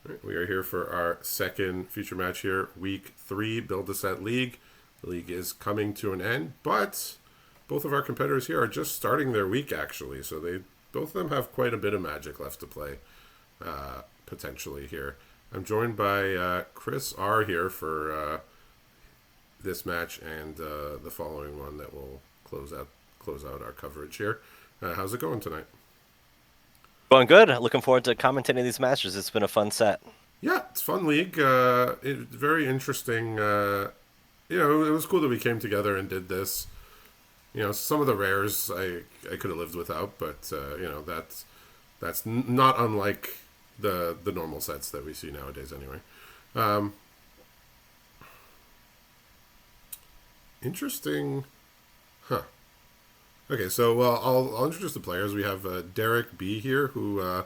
Right, we are here for our second feature match here, week 3, Build a Set League. The league is coming to an end, but both of our competitors here are just starting their week actually, so they both of them have quite a bit of magic left to play potentially here. I'm joined by Chris R here for this match and the following one that will close out our coverage here. How's it going tonight? Going good. Looking forward to commentating these matches. It's been a fun set. Yeah, it's a fun league. Very interesting. It was cool that we came together and did this. Some of the rares I could have lived without, but that's not unlike the normal sets that we see nowadays. Anyway, um, interesting, huh? Okay, so I'll introduce the players. We have Derek B here, who I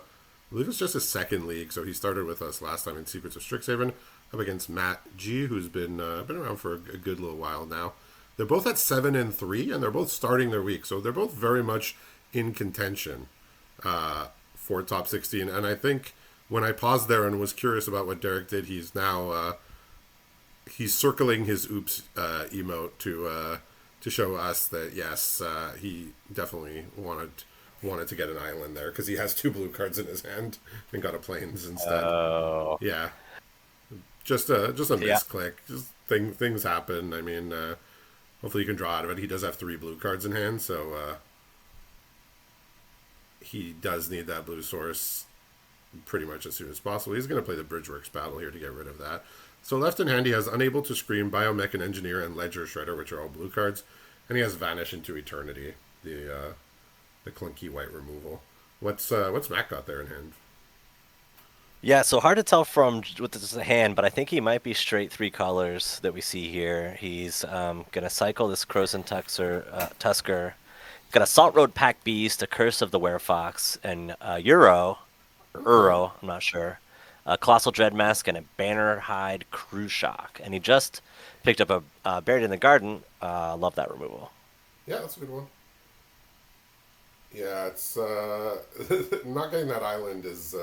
believe it's just his second league, so he started with us last time in Secrets of Strixhaven, up against Matt G, who's been around for a good little while now. They're both at 7-3, and they're both starting their week, so they're both very much in contention for top 16. And I think when I paused there and was curious about what Derek did, he's now he's circling his oops emote to show us that yes, he definitely wanted to get an island there because he has two blue cards in his hand and got a plains instead. Oh, Yeah, just a yeah. misclick. Just things happen. I mean, hopefully you can draw out of it. He does have three blue cards in hand, so he does need that blue source pretty much as soon as possible. He's going to play the Bridgeworks battle here to get rid of that. So left in hand, he has Unable to Scream, Biomech and Engineer, and Ledger Shredder, which are all blue cards, and he has Vanish into Eternity, the clunky white removal. What's Matt got there in hand? Yeah, so hard to tell from with this hand, but I think he might be straight three colors that we see here. He's gonna cycle this Crozen Tusker. He's got a Salt Road Pack Beast, a Curse of the Werefox, and Okay. Uro, I'm not sure, a Colossal Dread Mask, and a Banner Hide Crew Shock. And he just picked up a Buried in the Garden. Love that removal. Yeah, that's a good one. Yeah, it's not getting that island is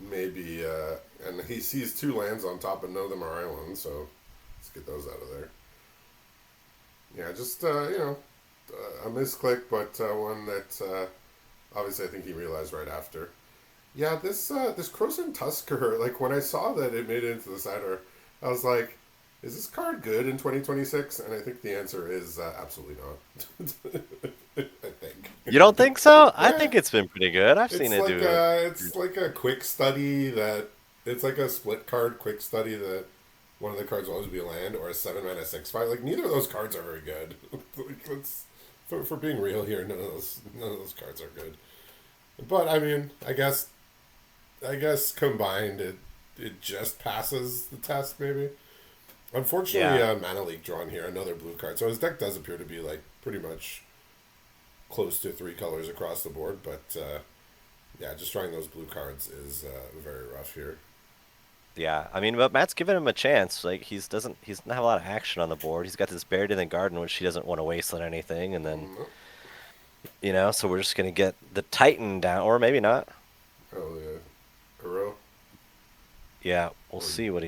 maybe, and he sees two lands on top, but none of them are islands, so let's get those out of there. Yeah, just a misclick, but one that obviously I think he realized right after. Yeah, this Croson Tusker, like when I saw that it made it into the cider, I was like, is this card good in 2026? And I think the answer is absolutely not. I think. You don't think so? I Yeah, think it's been pretty good. I've seen it do it. it's like a quick study that it's like a split card quick study that one of the cards will always be a land or a 7 mana 6/5. Like neither of those cards are very good. Like, let's for being real here, none of those cards are good. But I mean, I guess combined it just passes the test maybe. Unfortunately, Yeah. Mana Leak drawn here, another blue card. So his deck does appear to be like pretty much close to three colors across the board, but yeah, just drawing those blue cards is very rough here. Yeah, I mean, but Matt's given him a chance. Like he doesn't have a lot of action on the board. He's got this Buried in the Garden, which he doesn't want to waste on anything, and then Mm, so we're just gonna get the Titan down, or maybe not. oh yeah, Hero. Yeah, we'll Or, see what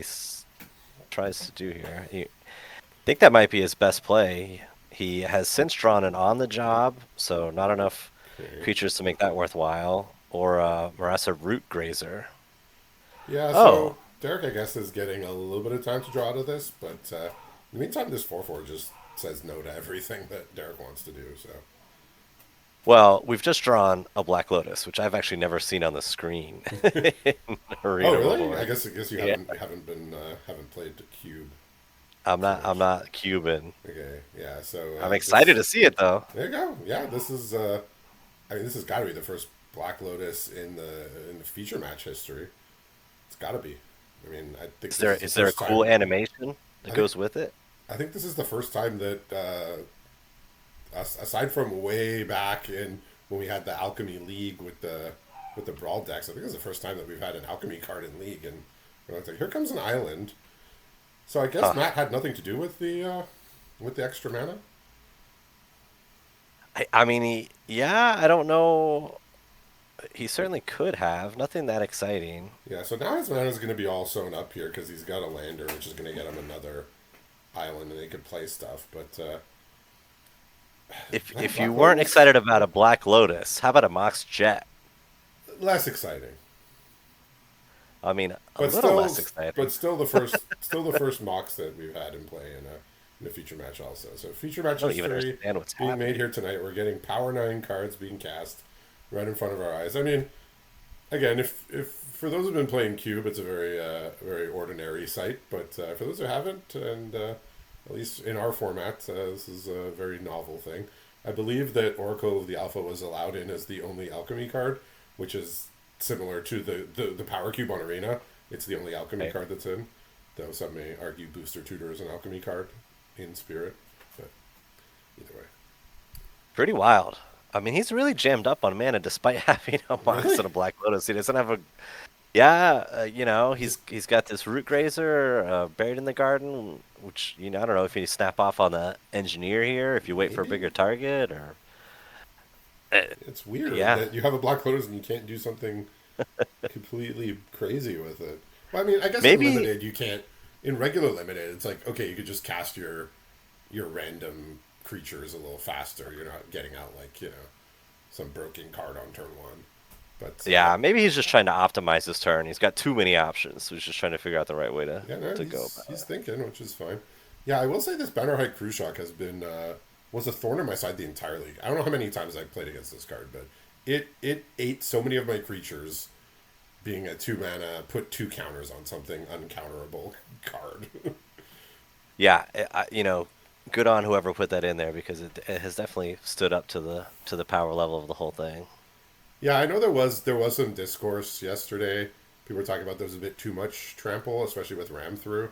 tries to do here. I think that might be his best play. He has since drawn an on the job, so not enough okay. creatures to make that worthwhile, or Marasa Root Grazer. Yeah, Oh, so Derek, I guess, is getting a little bit of time to draw out of this, but in the meantime, this 4/4 just says no to everything that Derek wants to do. So well, we've just drawn a Black Lotus, which I've actually never seen on the screen in oh, Arena really? before. I guess you Yeah, haven't played the cube too I'm much. not Cuban. Okay, yeah. So I'm excited this to see it though. there you go. Yeah, this is. I mean, this has got to be the first Black Lotus in the feature match history. It's got to be. I mean, I think this is the Is there a first cool time. animation I that think goes with it? I think this is the first time that aside from way back in when we had the Alchemy League with the Brawl decks, I think it's the first time that we've had an Alchemy card in League, and we're like, here comes an island. So I guess Huh. Matt had nothing to do with the extra mana. I mean, yeah, I don't know. He certainly could have. Nothing that exciting. Yeah, so now his mana is going to be all sewn up here because he's got a lander, which is going to get him another island, and he could play stuff. But If you Black weren't Lotus, excited about a Black Lotus, how about a Mox Jet? less exciting, I mean, a but little still, less exciting. but still the first mocks that we've had in play in a feature match also. So feature I match don't even history understand what's being made happening. here tonight. We're getting Power 9 cards being cast right in front of our eyes. I mean, again, if for those who've been playing Cube, it's a very ordinary site. But for those who haven't, and at least in our format, this is a very novel thing. I believe that Oracle of the Alpha was allowed in as the only alchemy card, which is similar to the Power Cube on Arena. It's the only alchemy Right? card that's in. Though some may argue Booster Tutor is an alchemy card in spirit. But either way. Pretty wild. I mean, he's really jammed up on mana despite having a Mox Really? and a Black Lotus. He doesn't have a. Yeah, he's got this Root Grazer buried in the garden, which I don't know if you snap off on the engineer here, if you wait for a Maybe? bigger target, or uh, It's weird yeah, that you have a Black Lotus and you can't do something completely crazy with it. Well, I mean, I guess in maybe limited you can't. In regular limited, it's like okay, you could just cast your random creatures a little faster. You're not getting out like some broken card on turn one. But maybe he's just trying to optimize his turn. He's got too many options, so he's just trying to figure out the right way to yeah, no, to go he's about thinking, which is fine. Yeah, I will say this Bannerhide Cruciak has been was a thorn in my side the entire league. I don't know how many times I've played against this card, but it ate so many of my creatures being a 2 mana, put 2 counters on something uncounterable card. Yeah, good on whoever put that in there because it has definitely stood up to the power level of the whole thing. Yeah, I know there was some discourse yesterday. People were talking about there was a bit too much trample, especially with ram through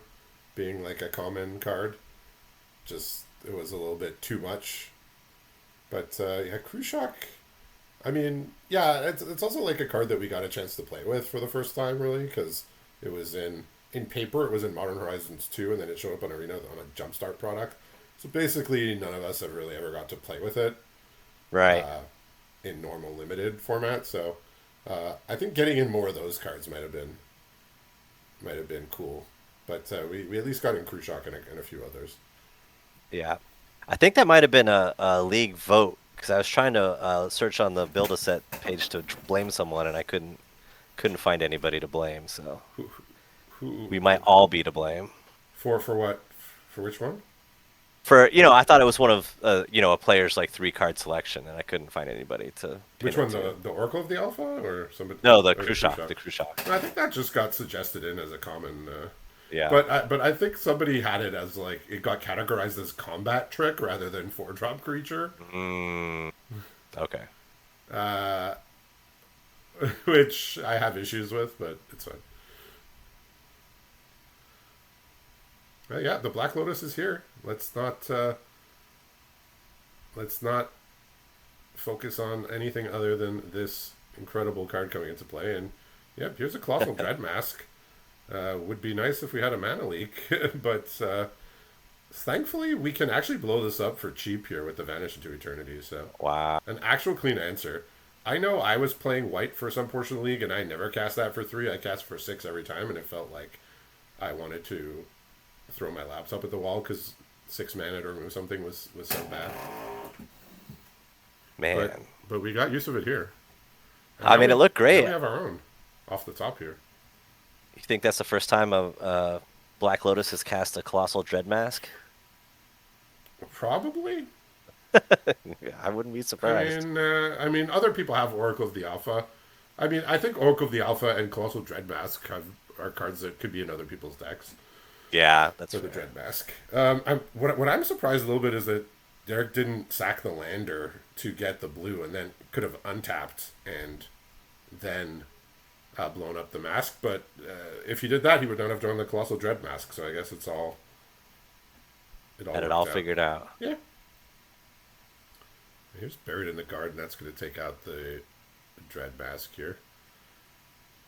being like a common card. Just it was a little bit too much. But yeah, Krushak. I mean, yeah, it's also like a card that we got a chance to play with for the first time, really, because it was in paper, it was in Modern Horizons 2, and then it showed up on Arena on a Jumpstart product. So basically, none of us have really ever got to play with it Right. in normal limited format. So I think getting in more of those cards might have been cool. But we at least got in Khrushchev and a few others. Yeah. I think that might have been a league vote because I was trying to search on the build a set page to blame someone and I couldn't find anybody to blame. So Who who we might all be to blame. for what? For which one? I thought it was one of a player's like 3 card selection and I couldn't find anybody to pin Which it one? to. The Oracle of the Alpha or somebody No, the or the Khrushchev, Khrushchev? the Khrushchev. I think that just got suggested in as a common. Yeah. But I think somebody had it as like it got categorized as combat trick rather than 4-drop creature, Mm, okay. which I have issues with, but it's fine. Yeah, the Black Lotus is here. Let's not focus on anything other than this incredible card coming into play. And yep, here's a Colossal Dread Mask. Would be nice if we had a mana leak, but thankfully we can actually blow this up for cheap here with the Vanish into Eternity. So Wow. an actual clean answer. I know I was playing white for some portion of the league, and I never cast that for 3. I cast for 6 every time, and it felt like I wanted to throw my laptop at the wall because 6 mana to remove something was so bad. But Man. but we got use of it here. And I mean, it looked now great. we have our own off the top here. You think that's the first time a Black Lotus has cast a Colossal Dread Mask? Probably. Yeah, I wouldn't be I surprised. mean, other people have Oracle of the Alpha. I mean, I think Oracle of the Alpha and Colossal Dread Mask are cards that could be in other people's decks Yeah, that's for the fair. Dread Mask. What I'm surprised a little bit is that Derek didn't sack the lander to get the blue, and then could have untapped and then blown up the mask. But if he did that, he would not have drawn the Colossal Dread Mask. So I guess it all Had it all worked out. figured out. Yeah. Here's buried in the garden. That's going to take out the Dread Mask here.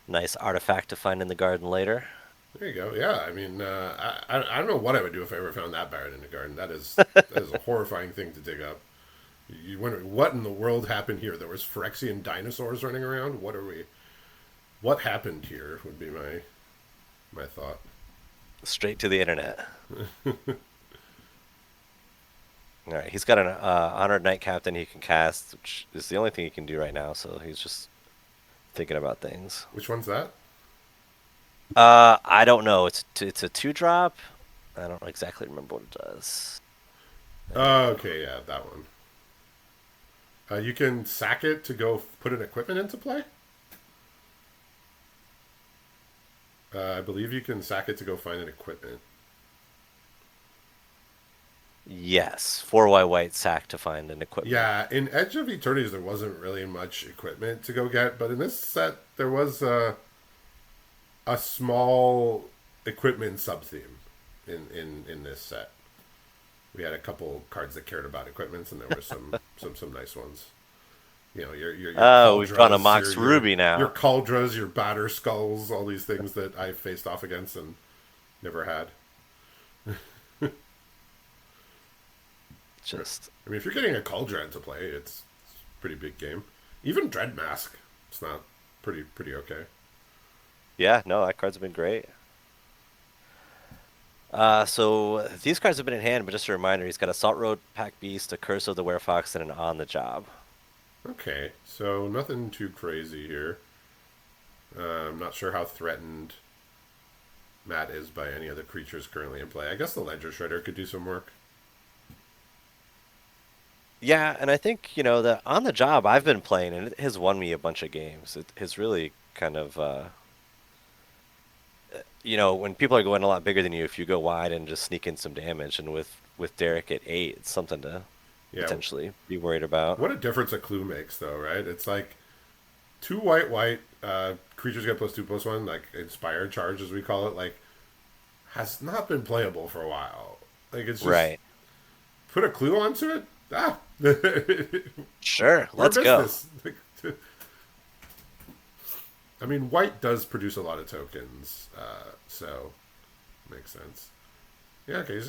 Nice artifact to find in the garden later. There you go. Yeah, I mean, I don't know what I would do if I ever found that buried in the garden. That is a horrifying thing to dig up. You wonder what in the world happened here. There was Phyrexian dinosaurs running around. What are we? What happened here? Would be my thought. Straight to the internet. All right, he's got an honored knight captain he can cast, which is the only thing he can do right now. So he's just thinking about things. Which one's that? I don't know. It's a 2-drop. I don't exactly remember what it does. Okay, yeah, that one. You can sack it to go put an equipment into play. I believe you can sack it to go find an equipment. Yes, 4 white sack to find an equipment. Yeah, in Edge of Eternities there wasn't really much equipment to go get, but in this set there was a small equipment sub theme in this set. We had a couple cards that cared about equipments, and there were some nice ones. You know, your Oh, we've gone to Cauldras, Mox Ruby your now. Cauldras, your Batter Skulls, all these things that I faced off against and never had. Just I mean, if you're getting a Cauldron to play, it's a pretty big game. Even Dread Mask, it's not pretty okay. yeah, no, that card's been great. So these cards have been in hand, but just a reminder, he's got a Salt Road Pack Beast, a Curse of the Werefox, and an On the Job. Okay, so nothing too crazy here. I'm not sure how threatened Matt is by any of the creatures currently in play. I guess the Ledger Shredder could do some work. Yeah, and I think, the On the Job I've been playing, and it has won me a bunch of games. It has really kind of, when people are going a lot bigger than you, if you go wide and just sneak in some damage, and with Derek at 8, it's something to Yeah, potentially be worried about. what a difference a clue makes, though, right? It's like two white creatures get +2/+1, like inspired charge as we call it, like has not been playable for a while. Like it's just Right. put a clue onto it. Ah, Sure, we're let's go. business. I mean, white does produce a lot of tokens, so makes sense. Yeah, okay.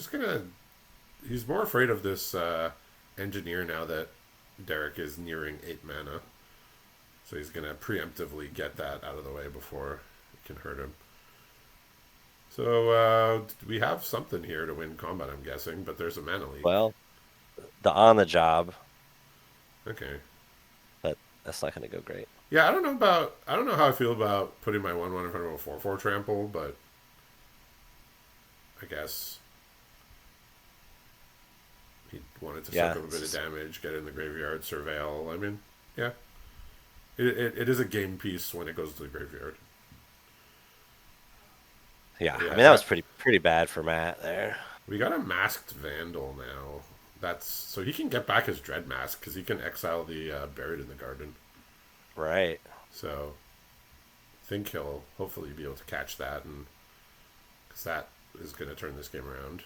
He's more afraid of this engineer now that Derek is nearing 8 mana, so he's gonna preemptively get that out of the way before it can hurt him. So we have something here to win combat, I'm guessing, but there's a mana leak. Well, the On the Job, Okay. that's not going to go great. Yeah, I don't know how I feel about putting my 1/1 in front of a 4/4 trample, but I guess he wanted to Yeah, soak up a bit of damage, get in the graveyard, surveil. I mean, yeah, it is a game piece when it goes to the graveyard. yeah. I Yeah, mean, that was pretty bad for Matt there. we got a masked vandal now. That's so he can get back his dread mask because he can exile the buried in the garden. Right. So I think he'll hopefully be able to catch that, and because that is going to turn this game around.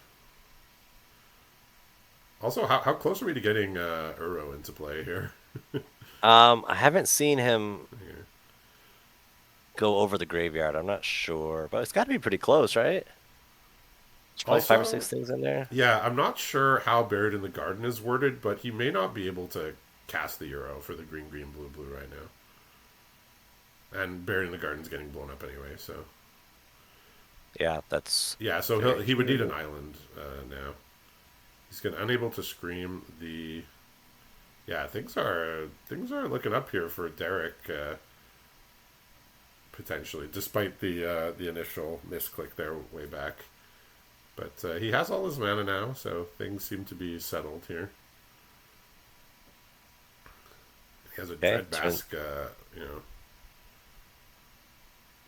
Also, how close are we to getting Uro into play here? I haven't seen him Here. go over the graveyard. I'm not sure, but it's got to be pretty close, right? There's probably five or Also, six things in there. yeah, I'm not sure how buried in the garden is worded, but he may not be able to cast the Uro for the green blue right now. And buried in the garden's getting blown up anyway, so Yeah, that's yeah, so very he would need an true. island now. He's gonna unable to scream the. Yeah, things are looking up here for Derek potentially, despite the initial misclick there way back. But he has all his mana now, so things seem to be settled here. He has a Okay. dread mask.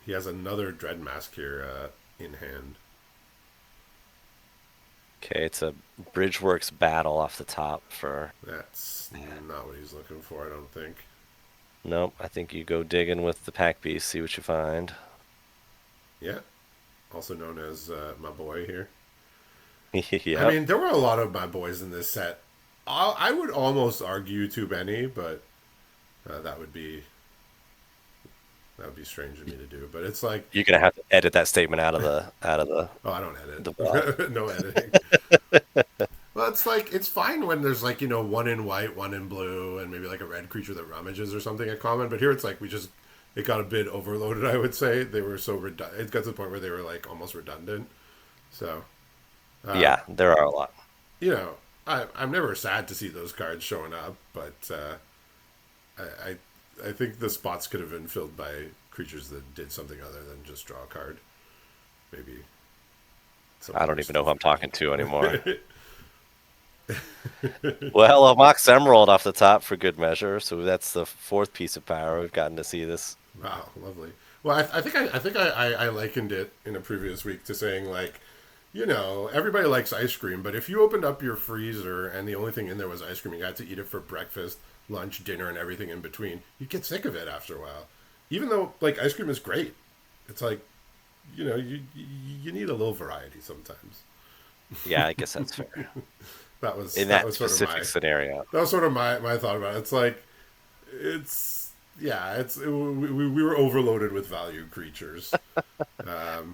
He has another dread mask here in hand. Okay, it's a Bridgeworks battle off the top for. That's not what he's looking for, I don't think. Nope, I think you go digging with the pack piece, see what you find. Yeah, also known as my boy here. I Yep. mean, there were a lot of my boys in this set. I would almost argue too many, but that would be strange of me to do. But it's like, You're gonna have to edit that statement out of the oh, I don't the book. edit. No editing. Well, it's like it's fine when there's like one in white, one in blue, and maybe like a red creature that rummages or something at common. But here it's like it got a bit overloaded. I would say they were so it got to the point where they were like almost redundant. So uh, Yeah, there are a lot. you know, I'm never sad to see those cards showing up, but I I think the spots could have been filled by creatures that did something other than just draw a card. Maybe some I other don't even know stuff. who I'm talking to anymore. Well, a Mox Emerald off the top for good measure. So that's the fourth piece of power we've gotten to see this. Wow, lovely. Well, I think I likened it in a previous week to saying like, everybody likes ice cream, but if you opened up your freezer and the only thing in there was ice cream, you had to eat it for breakfast, lunch, dinner, and everything in between, you'd get sick of it after a while. Even though like ice cream is great, it's like, you need a little variety sometimes. Yeah, I guess that's fair. In That that was sort of specific scenario. my thought about it. It's like it's yeah, we were overloaded with value creatures.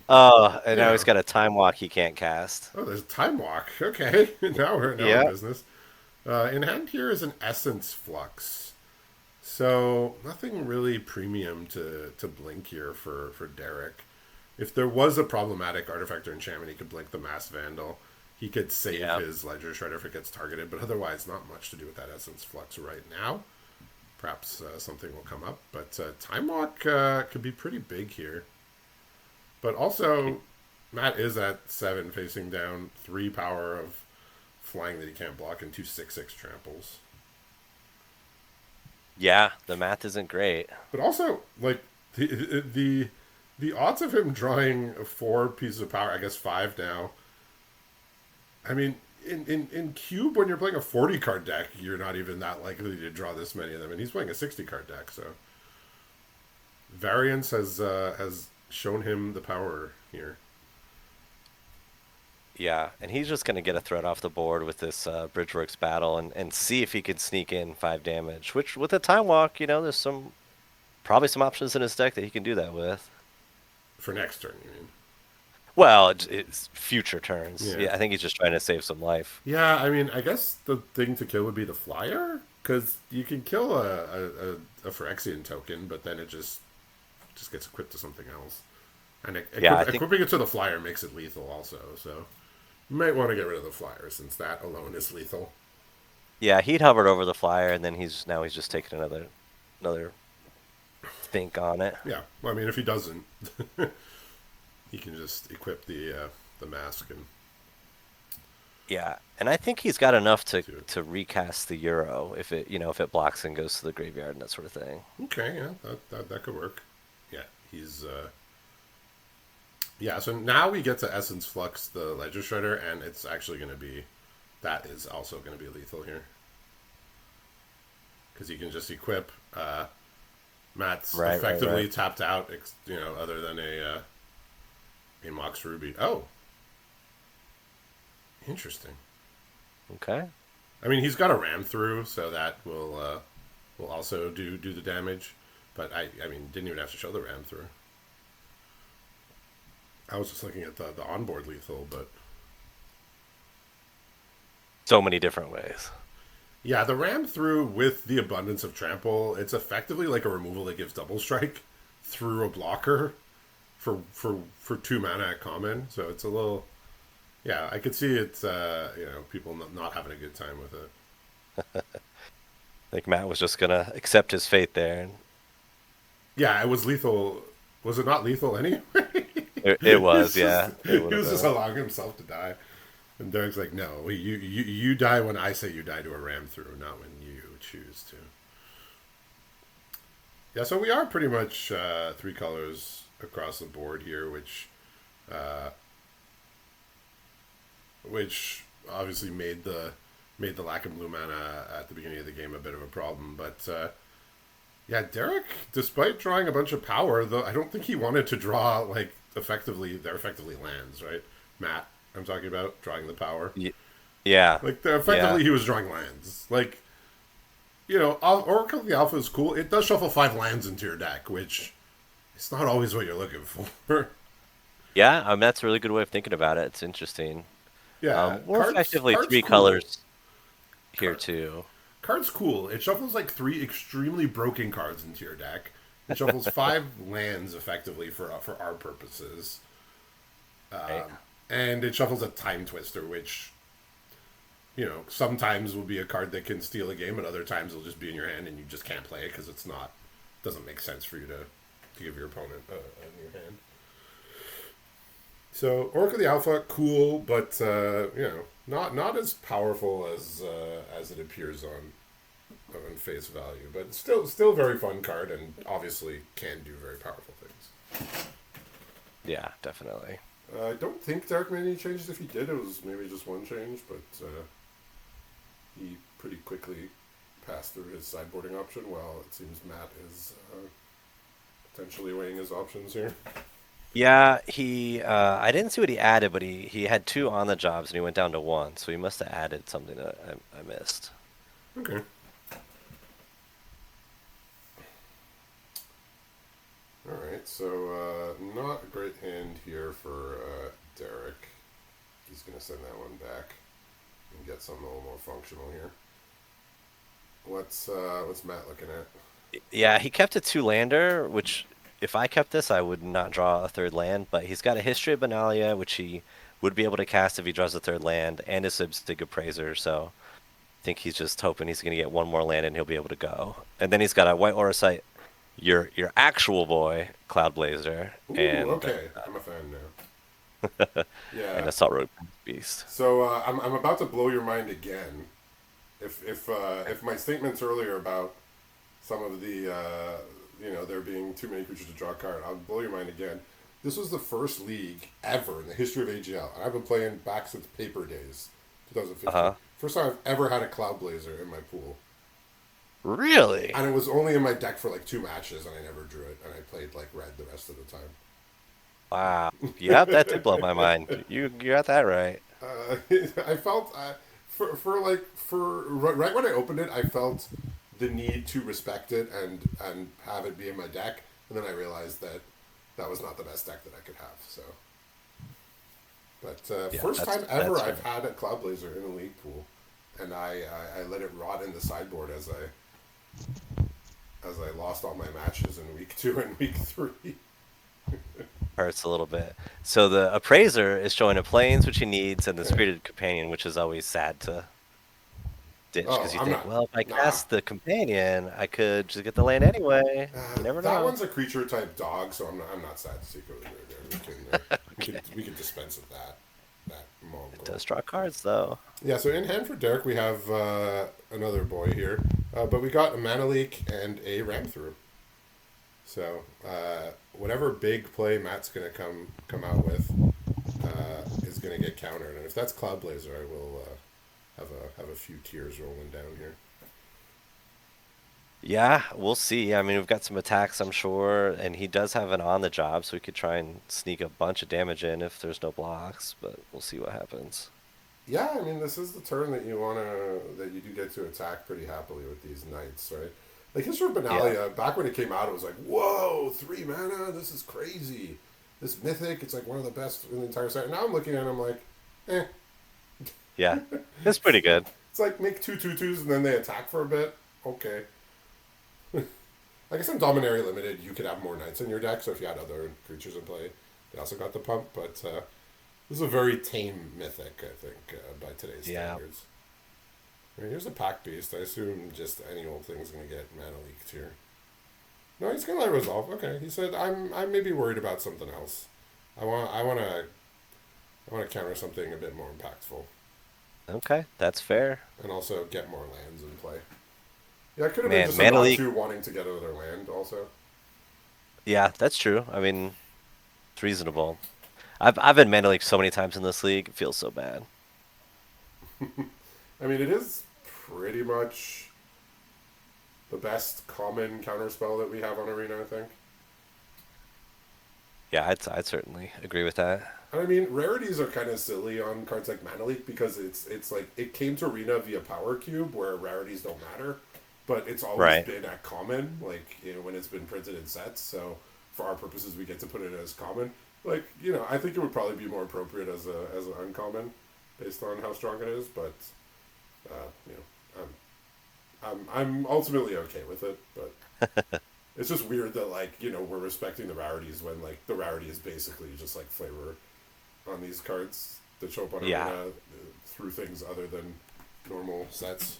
Oh, and now he's Yeah. got a time walk he can't cast. Oh, there's a time walk. Okay, now we're in Yeah. business. In hand here is an essence flux. So nothing really premium to blink here for Derek. If there was a problematic artifact or enchantment, he could blink the Mass Vandal. He could save Yeah. his Ledger Shredder if it gets targeted, but otherwise, not much to do with that Essence Flux right now. Perhaps something will come up, but Time Walk could be pretty big here. But also, Matt is at 7, facing down 3 power of flying that he can't block and 2/6/6 tramples. Yeah, the math isn't great. But also, like the odds of him drawing 4 pieces of power, I guess 5 now. I mean, in Cube, when you're playing a 40 card deck, you're not even that likely to draw this many of them, and he's playing a 60 card deck, so variance has shown him the power here. Yeah, and he's just going to get a threat off the board with this Bridgeworks battle and see if he can sneak in 5 damage. Which, with a time walk, there's probably some options in his deck that he can do that with. For next turn, you mean? Well, it's future turns. Yeah. Yeah, I think he's just trying to save some life. Yeah, I mean, I guess the thing to kill would be the flyer, because you can kill a Phyrexian token, but then it just gets equipped to something else. And Yeah, I think equipping it to the flyer makes it lethal also, so you might want to get rid of the flyer since that alone is lethal. yeah, he'd hovered over the flyer, and then he's just taking another think on it. Yeah, well, I mean, if he doesn't, he can just equip the mask and Yeah, and I think he's got enough to do it. to recast the Euro if it blocks and goes to the graveyard and that sort of thing. Okay, yeah, that could work. Yeah, he's yeah. So now we get to Essence Flux, the Ledger Shredder, and it's actually going to be that is also going to be lethal here because you can just equip. Matt's effectively Right. tapped out, other than a Mox Ruby. Oh, interesting. Okay. I mean, he's got a ram through, so that will also do the damage. But I mean, didn't even have to show the ram through. I was just looking at the onboard lethal, but So many different ways. yeah, the ram through with the abundance of trample, it's effectively like a removal that gives double strike through a blocker for 2 mana at common. So it's a little, yeah, I could see it's people not having a good time with it. I think Matt was just gonna accept his fate there, and Yeah, it was lethal. Was it not lethal anyway? it was, yeah, He it would have was just been. allowing himself to die. And Derek's like, no, you die when I say you die to a ram through, not when you choose to. Yeah, so we are pretty much 3 colors across the board here, which obviously made the lack of blue mana at the beginning of the game a bit of a problem. But yeah, Derek, despite drawing a bunch of power, though, I don't think he wanted to draw like they're effectively lands, right? Matt, I'm talking about drawing the power. Yeah, Like yeah, effectively, he was drawing lands. Like Oracle of the Alpha is cool. It does shuffle 5 lands into your deck, which it's not always what you're looking for. yeah. I mean, that's a really good way of thinking about it. It's interesting. Yeah, We're effectively cards three cool. colors here Card, too. Cards cool. It shuffles like three extremely broken cards into your deck. It shuffles five lands effectively for our purposes, Right. and it shuffles a Time Twister, which sometimes will be a card that can steal a game, and other times it'll just be in your hand and you just can't play it because it's not doesn't make sense for you to give your opponent in your hand. So Orc of the Alpha, cool, but not as powerful as it appears on face value, but still a very fun card, and obviously can do very powerful things. Yeah, definitely. I don't think Derek made any changes. If he did, it was maybe just one change, but he pretty quickly passed through his sideboarding option. While it seems Matt is potentially weighing his options here. Yeah, he. I didn't see what he added, but he had two on the jobs and he went down to one, so he must have added something that I missed. Okay. All right. So not a great hand here for Derek. He's going to send that one back and get something a little more functional here. What's Matt looking at? Yeah, he kept a two lander, which if I kept this, I would not draw a third land. But he's got a History of Benalia, which he would be able to cast if he draws a third land, and a Sibstig Appraiser. So I think he's just hoping he's going to get one more land and he'll be able to go. And then he's got a White Auracite, your actual boy, Cloud Blazer, Ooh, okay. I'm a fan now. and Yeah. Assault Rogue Beast. So I'm about to blow your mind again. If my statements earlier about some of the there being too many creatures to draw a card, I'll blow your mind again. This was the first league ever in the history of AGL, and I've been playing back since Paper Days, 2015. Uh-huh. First time I've ever had a Cloud Blazer in my pool, Really? and it was only in my deck for like two matches, and I never drew it, and I played like red the rest of the time. Wow. Yep, that did blow my mind. You got that right. uh, I felt right when I opened it, I felt the need to respect it and have it be in my deck, and then I realized that that was not the best deck that I could have. So, but Yeah, first time ever that's I've fair. had a Cloud Blazer in a league pool, and I let it rot in the sideboard as I lost all my matches in week two and week three. Hurts a little bit. So the appraiser is showing a planes which he needs and the spirited companion, which is always sad to ditch Oh, because you I'm think, not. well, if I Nah. cast the companion, I could just get the land anyway. You never That know. one's a creature type dog, so I'm not sad to see it go to the graveyard. Okay. We could dispense with that It mongrel. does draw cards though. Yeah, so in hand for Derek we have another boy here, but we got a mana leak and a ram through. So whatever big play Matt's gonna come out with is gonna get countered, and if that's Cloud Blazer, I will have a few tears rolling down here. Yeah, we'll see. I mean, we've got some attacks, I'm sure, and he does have an on the job, so we could try and sneak a bunch of damage in if there's no blocks, but we'll see what happens. Yeah, I mean, this is the turn that you do get to attack pretty happily with these knights, right? Like History of Yeah. Benalia, back when it came out, it was like, whoa, 3 mana, this is crazy. This mythic, it's like one of the best in the entire set. Now I'm looking at it, I'm like, eh. Yeah. It's pretty good. It's like make two 2/2s and then they attack for a bit. Okay. I guess in Dominaria Limited, you could have more knights in your deck, so if you had other creatures in play, they also got the pump, but this is a very tame mythic, I think, by today's Yeah. standards. Right, here's a Pack Beast. I assume just any old thing's going to get mana leaked here. No, he's going to let it resolve. Okay, he said, I may be worried about something else. I want to counter something a bit more impactful, Okay, that's fair. and also get more lands in play. Yeah, it could have been Man, just a Mana not Leak. two wanting to get another land. Also, Yeah, that's true. I mean, it's reasonable. I've been Mana Leak so many times in this league. It feels so bad. I mean, it is pretty much the best common counterspell that we have on Arena. I think. Yeah, I'd certainly agree with that. And I mean, rarities are kind of silly on cards like Mana Leak because it's like it came to Arena via Power Cube where rarities don't matter, but it's always Right. been at common, like when it's been printed in sets. So for our purposes, we get to put it as common. Like I think it would probably be more appropriate as an uncommon. based on how strong it is. But you know, I'm ultimately okay with it. But it's just weird that like we're respecting the rarities when like the rarity is basically just like flavor on these cards that show up on Yeah, Arena through things other than normal sets.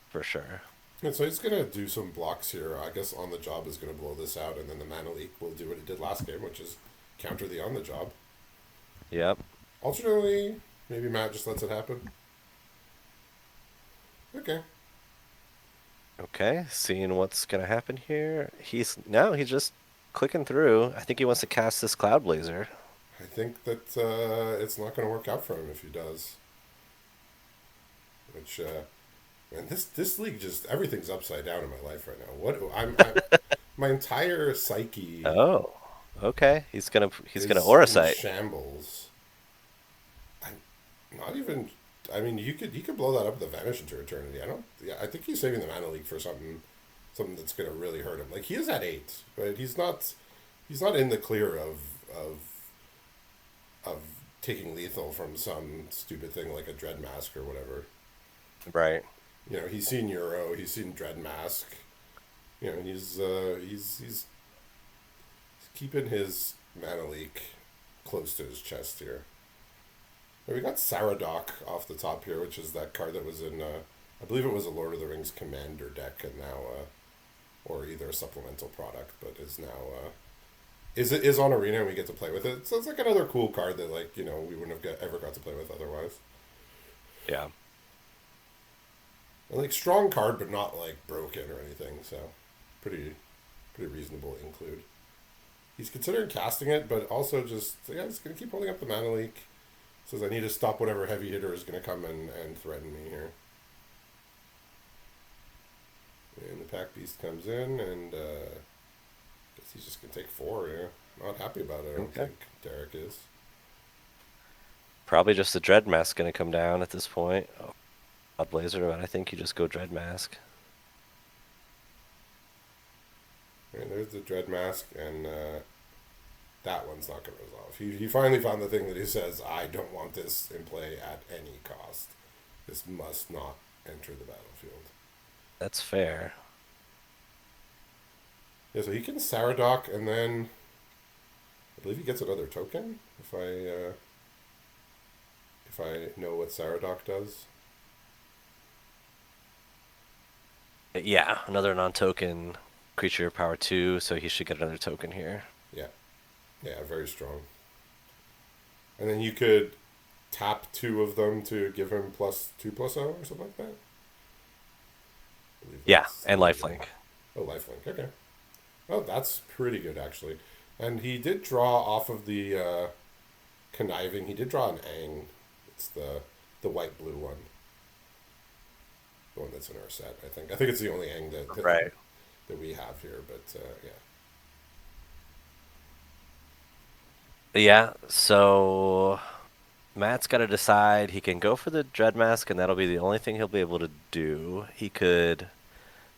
for sure. And so he's gonna do some blocks here. I guess on the job is gonna blow this out, and then the mana leak will do what it did last game, which is counter the on the job. Yep. Alternately, maybe Matt just lets it happen. Okay. Okay, seeing what's gonna happen here. He's just clicking through. I think he wants to cast this Cloud Blazer. I think that it's not going to work out for him if he does. Which, man, this league just everything's upside down in my life right now. My entire psyche Oh, okay. He's gonna is Aura in Sight. shambles. I'm not even. I mean, you could blow that up with a vanish into eternity. I don't. Yeah, I think he's saving the mana leak for something that's going to really hurt him. Like he is at 8, but he's not in the clear of of taking lethal from some stupid thing like a dread mask or whatever. Right. He's seen Euro, he's seen dread mask. He's keeping his mana leak close to his chest here. Now we got Saradoc off the top here, which is that card that was in, I believe it was a Lord of the Rings Commander deck, and now, or either a supplemental product, but is now, is on Arena and we get to play with it. So it's like another cool card that we wouldn't have ever got to play with otherwise. Yeah. And like strong card, but not like broken or anything. So pretty reasonable include. He's considering casting it, but also just he's gonna keep holding up the mana leak. Says I need to stop whatever heavy hitter is gonna come and threaten me here. And the Pack Beast comes in, and guess he's just gonna take 4. Yeah, not happy about it. I don't Okay. think Derek is. Probably just the Dread Mask gonna come down at this point. Oh, Cloud Blazer, but I think you just go Dread Mask. And there's the Dread Mask, and that one's not going to resolve. He finally found the thing that he says, I don't want this in play at any cost. This must not enter the battlefield. That's fair. Yeah, so he can Saradoc, and then I believe he gets another token if I know what Saradoc does. Yeah, another non-token creature power 2, so he should get another token here. Yeah, yeah, very strong. And then you could tap 2 of them to give him +2/+0 or something like that. I believe Yeah, that's and lifelink. Oh, lifelink. Okay. Oh, that's pretty good actually. And he did draw off of the conniving. He did draw an Aang. It's the white blue one. The one that's in our set. I think it's the only Aang Right. that we have here. But yeah. Yeah, so Matt's got to decide. He can go for the Dread Mask, and that'll be the only thing he'll be able to do. He could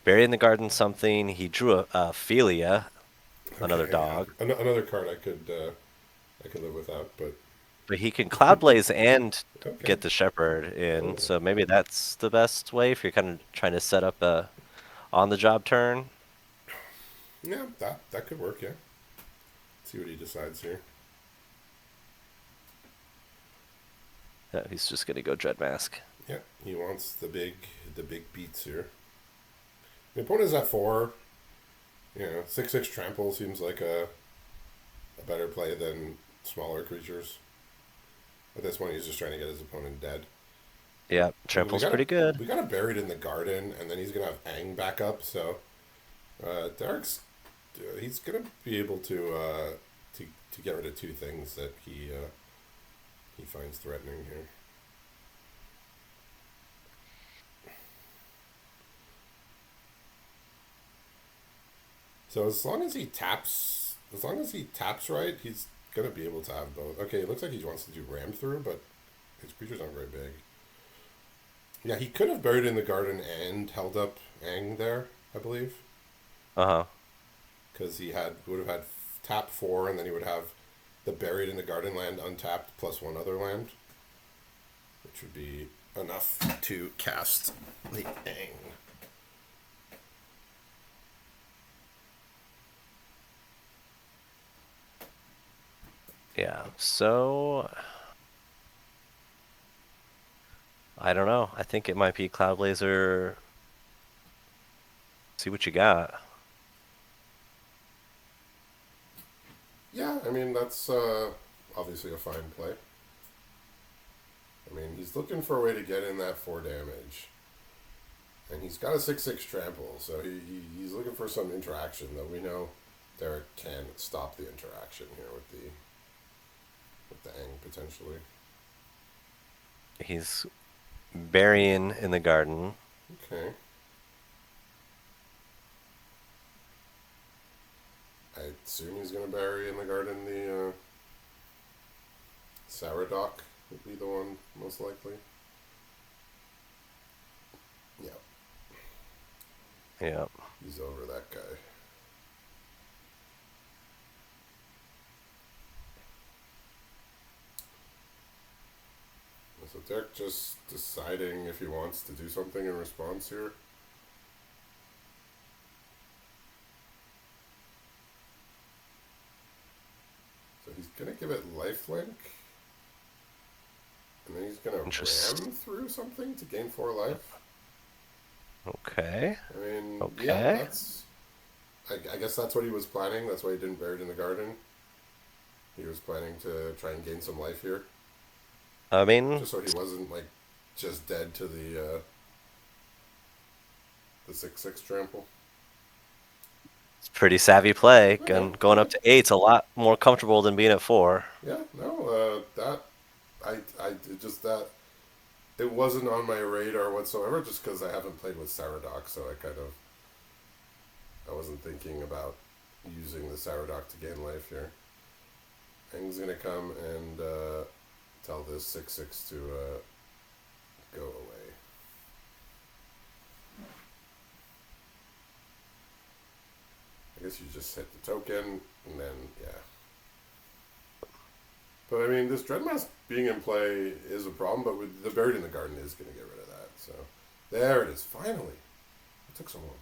bury in the garden something. He drew a Philia, another Okay. Yeah. dog. Another card I could live without. But But he can Cloud Blaze and okay. get the Shepherd in, Oh. so maybe that's the best way if you're kind of trying to set up a on-the-job turn. Yeah. That could work. Yeah. See what he decides here. Yeah, he's just gonna go Dread Mask. Yeah. He wants the big beats here. The opponent's at 4. 6/6 trample seems like a better play than smaller creatures. But this one, he's just trying to get his opponent dead. Yeah, And we Trample's got pretty good. we got it buried in the garden, and then he's gonna have Aang back up. So Derek's he's gonna be able to get rid of 2 things that he finds threatening here. So as long as he taps right, he's gonna be able to have both. Okay, it looks like he wants to do ram through, but his creatures aren't very big. Yeah, he could have buried in the garden and held up Aang there, I believe, Uh-huh. because he would have had tap 4, and then he would have the buried in the garden land untapped plus 1 other land. which would be enough to cast the Ang. Yeah. So I don't know. I think it might be Cloud Blazer. See what you got. Yeah, I mean, that's obviously a fine play. I mean, he's looking for a way to get in that 4 damage. And he's got a 6/6 trample, so he's looking for some interaction, though we know Derek can stop the interaction here with the Ang potentially. He's burying in the garden. Okay. I assume he's going to bury in the garden the Sourdock would be the one most likely. Yeah, Yeah. he's over that guy. So Derek just deciding if he wants to do something in response here. So he's gonna give it lifelink, and then he's gonna Interest. ram through something to gain 4 life. Okay. I mean, yeah, Okay. that's. I guess that's what he was planning. That's why he didn't bury it in the garden. He was planning to try and gain some life here, I mean, just so he wasn't like just dead to the 6/6 trample. it's a pretty savvy play. Okay, Going yeah, up to 8's a lot more comfortable than being at 4. yeah. No, that I it just that it wasn't on my radar whatsoever. Just because I haven't played with Sourdock, so I wasn't thinking about using the Sourdock to gain life here. Hang's gonna come and tell this 6/6 to go away. I guess you just hit the token, and then, yeah. But I mean, this Dreadmask being in play is a problem, but with the Buried in the Garden is going to get rid of that. So, there it is, finally. It took so long.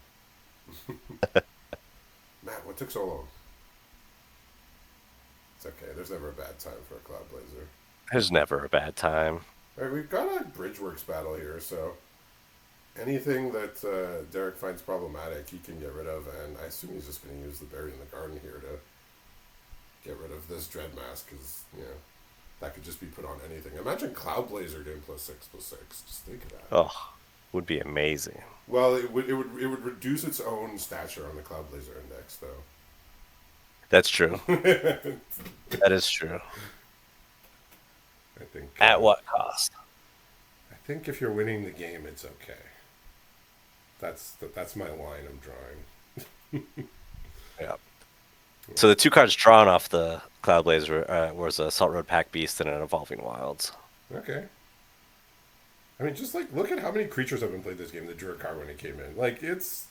Matt, what took so long? It's okay, there's never a bad time for a Cloud Blazer. There's never a bad time. Alright, we've got a Bridgeworks battle here, so anything that Derek finds problematic, he can get rid of, and I assume he's just going to use the Buried in the Garden here to get rid of this Dread Mask, because, you know, that could just be put on anything. Imagine Cloud Blazer doing +6/+6. Just think of that. Oh, would be amazing. Well, it would reduce its own stature on the Cloud Blazer index, though. That's true. That is true. I think. At what cost? I think if you're winning the game, it's okay. That's my line I'm drawing. Yeah. So the 2 cards drawn off the Cloud Blazer was a Salt Road Pack Beast and an Evolving Wilds. Okay. I mean, just like look at how many creatures have been played this game. The drew a card when it came in. Like it's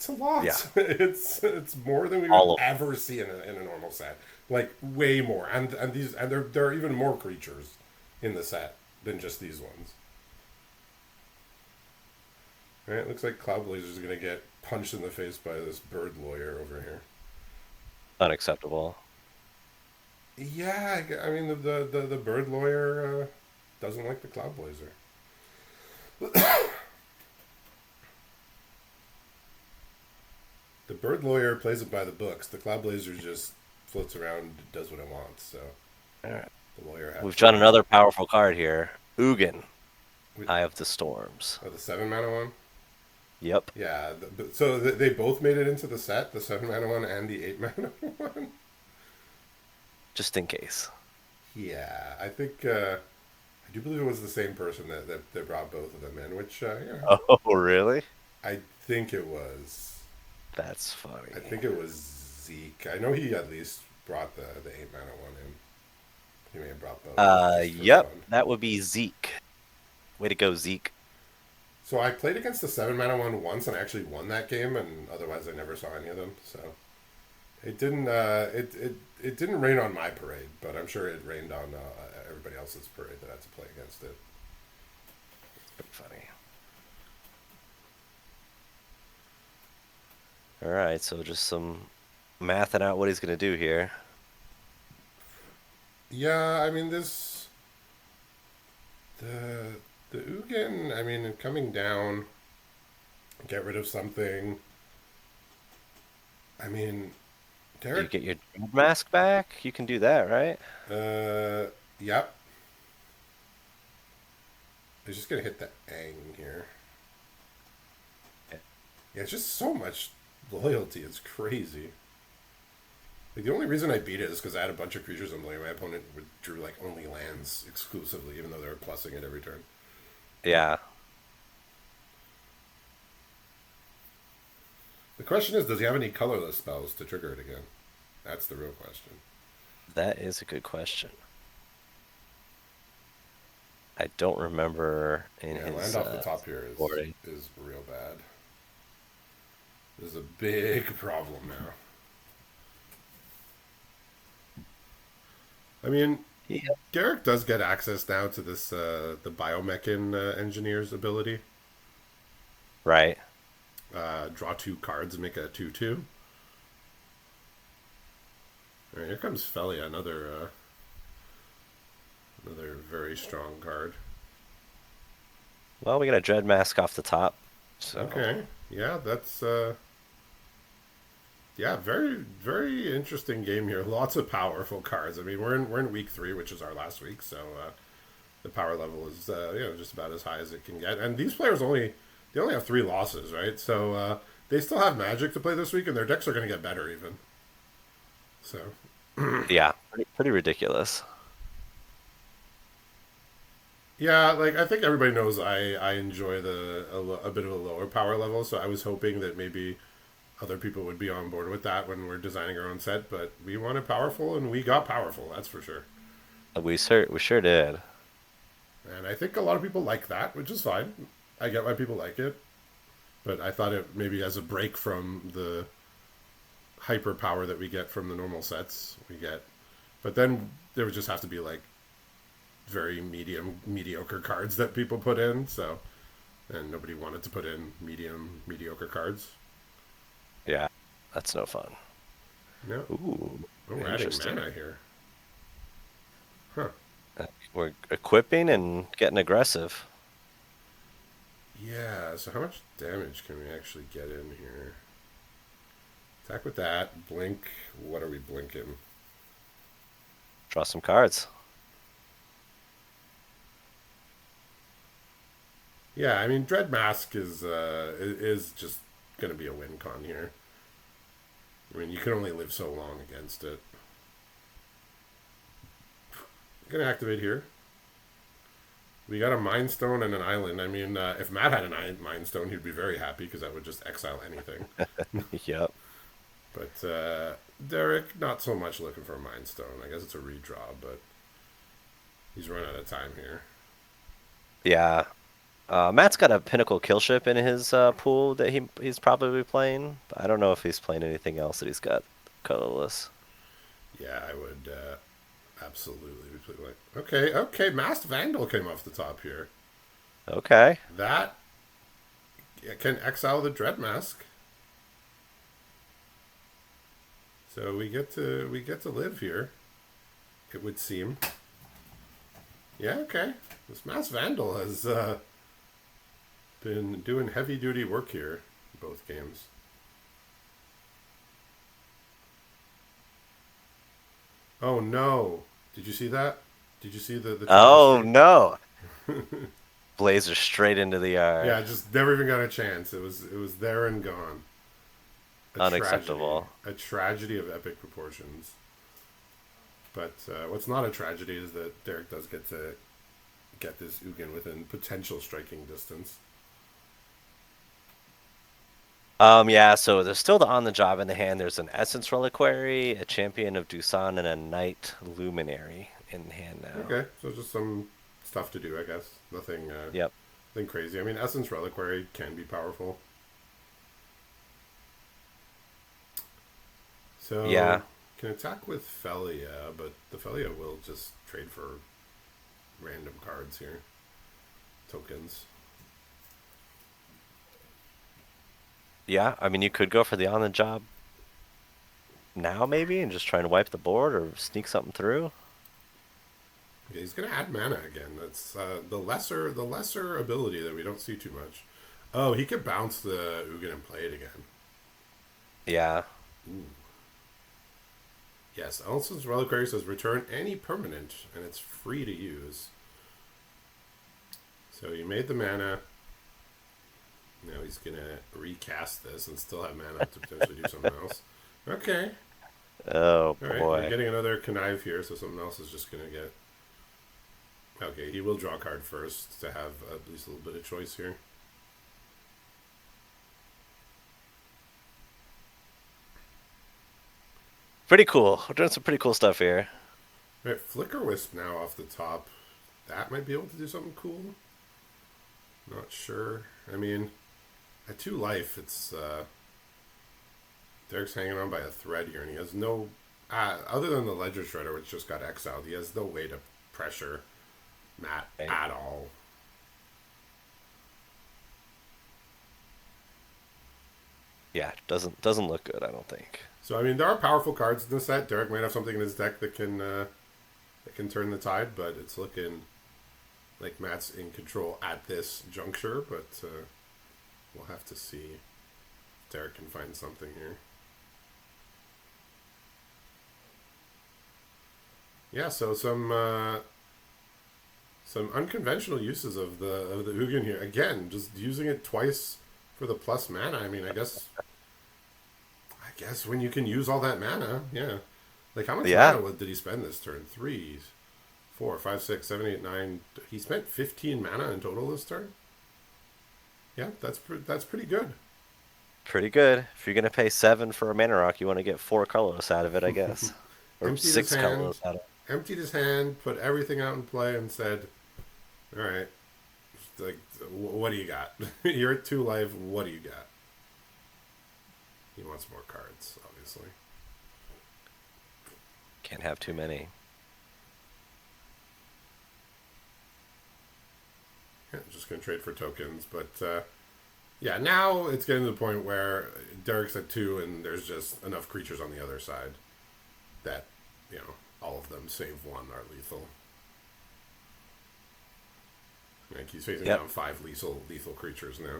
a lot. Yeah. it's more than we would All of ever see in a normal set. Like way more. And these and there are even more creatures in the set than just these ones. All right, looks like Cloud Blazer's gonna get punched in the face by this bird lawyer over here. unacceptable. Yeah, I mean the bird lawyer doesn't like the Cloud Blazer. The bird lawyer plays it by the books. The Cloud Blazer just floats around, and does what it wants. So All right. the lawyer has We've to. drawn another powerful card here. Ugin, With, Eye of the Storms. oh, the 7 mana one. Yep. Yeah. So they both made it into the set. The 7 mana one and the 8 mana one. Just in case. Yeah, I think I do believe it was the same person that brought both of them in. Which Oh, really? I think it was. That's funny. I think it was Zeke. I know he at least brought the 8 mana one in. He may have brought both. Just for Yep. fun. That would be Zeke. Way to go, Zeke. So I played against the 7 mana one once and I actually won that game, and otherwise I never saw any of them. So it didn't it didn't rain on my parade, but I'm sure it rained on everybody else's parade that had to play against it. Pretty funny. All right, so just some mathing out what he's gonna do here. Yeah, I mean this the the Ugin. I mean, coming down, get rid of something. I mean, You Derek. get your Dread mask back. You can do that, right? Yep. He's just gonna hit the Ang here. Yeah, it's just so much loyalty. It's crazy. Like, the only reason I beat it is because I had a bunch of creatures on play. My opponent drew like only lands exclusively, even though they were plussing it every turn. Yeah, The question is, does he have any colorless spells to trigger it again? That's the real question. that is a good question. I don't remember in Yeah, land his off the top here boarding. is real bad. This is a big problem now. I mean, Yeah. Garrick does get access now to this the biomechan engineer's ability. Right. Draw 2 cards and make a 2/2. All right, here comes Felia, another very strong card. Well, we got a Dread mask off the top, so Okay, yeah, that's yeah, very very interesting game here. Lots of powerful cards. I mean, we're in week 3, which is our last week, so the power level is just about as high as it can get. And these players only have 3 losses, right? So they still have Magic to play this week, and their decks are going to get better even. So yeah, pretty ridiculous. yeah, like I think everybody knows I enjoy a bit of a lower power level. So I was hoping that maybe other people would be on board with that when we're designing our own set. But we wanted powerful, and we got powerful. That's for sure. We sure did. And I think a lot of people like that, which is fine. I get why people like it, but I thought it maybe as a break from the hyper power that we get from the normal sets we get. But then there would just have to be like very mediocre cards that people put in. So, and nobody wanted to put in mediocre cards. Yeah, that's no fun. No, Ooh, oh, we're adding interesting. mana here, huh? We're equipping and getting aggressive. Yeah. So how much damage can we actually get in here? Attack with that. Blink. What are we blinking? Draw some cards. Yeah, I mean, Dread Mask is just gonna be a win con here. I mean, you can only live so long against it. Gonna activate here. We got a Mind Stone and an island. I mean, if Matt had a Mind Stone, he'd be very happy because that would just exile anything. Yep. But Derek, not so much looking for a Mind Stone. I guess it's a redraw, but he's run out of time here. Yeah. Matt's got a Pinnacle Killship in his pool that he's probably playing. But I don't know if he's playing anything else that he's got colorless. Yeah, I would absolutely be playing like. Okay, Masked Vandal came off the top here. Okay. That can exile the Dread Mask. So we get to live here. It would seem. Yeah, okay. This Mass Vandal has been doing heavy duty work here in both games. Oh no! Did you see that? Did you see the Oh travesty? no! Blazer straight into the Yeah, yard. just never even got a chance. It was there and gone. A tragedy. Unacceptable. A tragedy of epic proportions. But what's not a tragedy is that Derek does get to get this Ugin within potential striking distance. Yeah, so there's still the on the job in the hand. There's an Essence Reliquary, a Champion of Dusan, and a Knight Luminary in hand now. Okay, so just some stuff to do, I guess. Yep. Nothing crazy. I mean, Essence Reliquary can be powerful. So Yeah. can attack with Felia, but the Felia will just trade for random cards here, tokens. Yeah, I mean, you could go for the on the job now maybe and just try and wipe the board or sneak something through. Okay, he's gonna add mana again. That's the lesser ability that we don't see too much. Oh, he could bounce the Ugin and play it again. Yeah. Ooh. Yes, Ellison's Reliquary says return any permanent, and it's free to use. So he made the mana. Now he's gonna recast this and still have mana to potentially do something else. Okay. Oh All right. We're boy. getting another connive here, so something else is just gonna get. Okay, he will draw a card first to have at least a little bit of choice here. Pretty cool. We're doing some pretty cool stuff here. All right, Flicker Wisp now off the top. That might be able to do something cool. Not sure. I mean, at 2 life, it's Derek's hanging on by a thread here, and he has no. Other than the Ledger Shredder, which just got exiled, he has no way to pressure Matt Right. at all. Yeah, doesn't look good, I don't think. So I mean, there are powerful cards in this set. Derek might have something in his deck that can turn the tide, but it's looking like Matt's in control at this juncture. But we'll have to see if Derek can find something here. Yeah, so some unconventional uses of the Ugin here. Again, just using it twice for the plus mana. I mean, I guess when you can use all that mana, yeah. Like how much Yeah, mana did he spend this turn? 3, 4, 5, 6, 7, 8, 9. He spent 15 mana in total this turn. Yeah, that's pretty good. pretty good. If you're gonna pay 7 for a mana rock, you want to get 4 colorless out of it, I guess, or Emptied his six hand, colorless out of it. put everything out in play, and said, "All right, like, what do you got? You're at 2 life. What do you got?" He wants more cards, obviously. Can't have too many. Yeah, just gonna trade for tokens, but yeah, now it's getting to the point where Derek's at 2, and there's just enough creatures on the other side that all of them save 1 are lethal. Like he's facing Yep. down 5 lethal creatures now.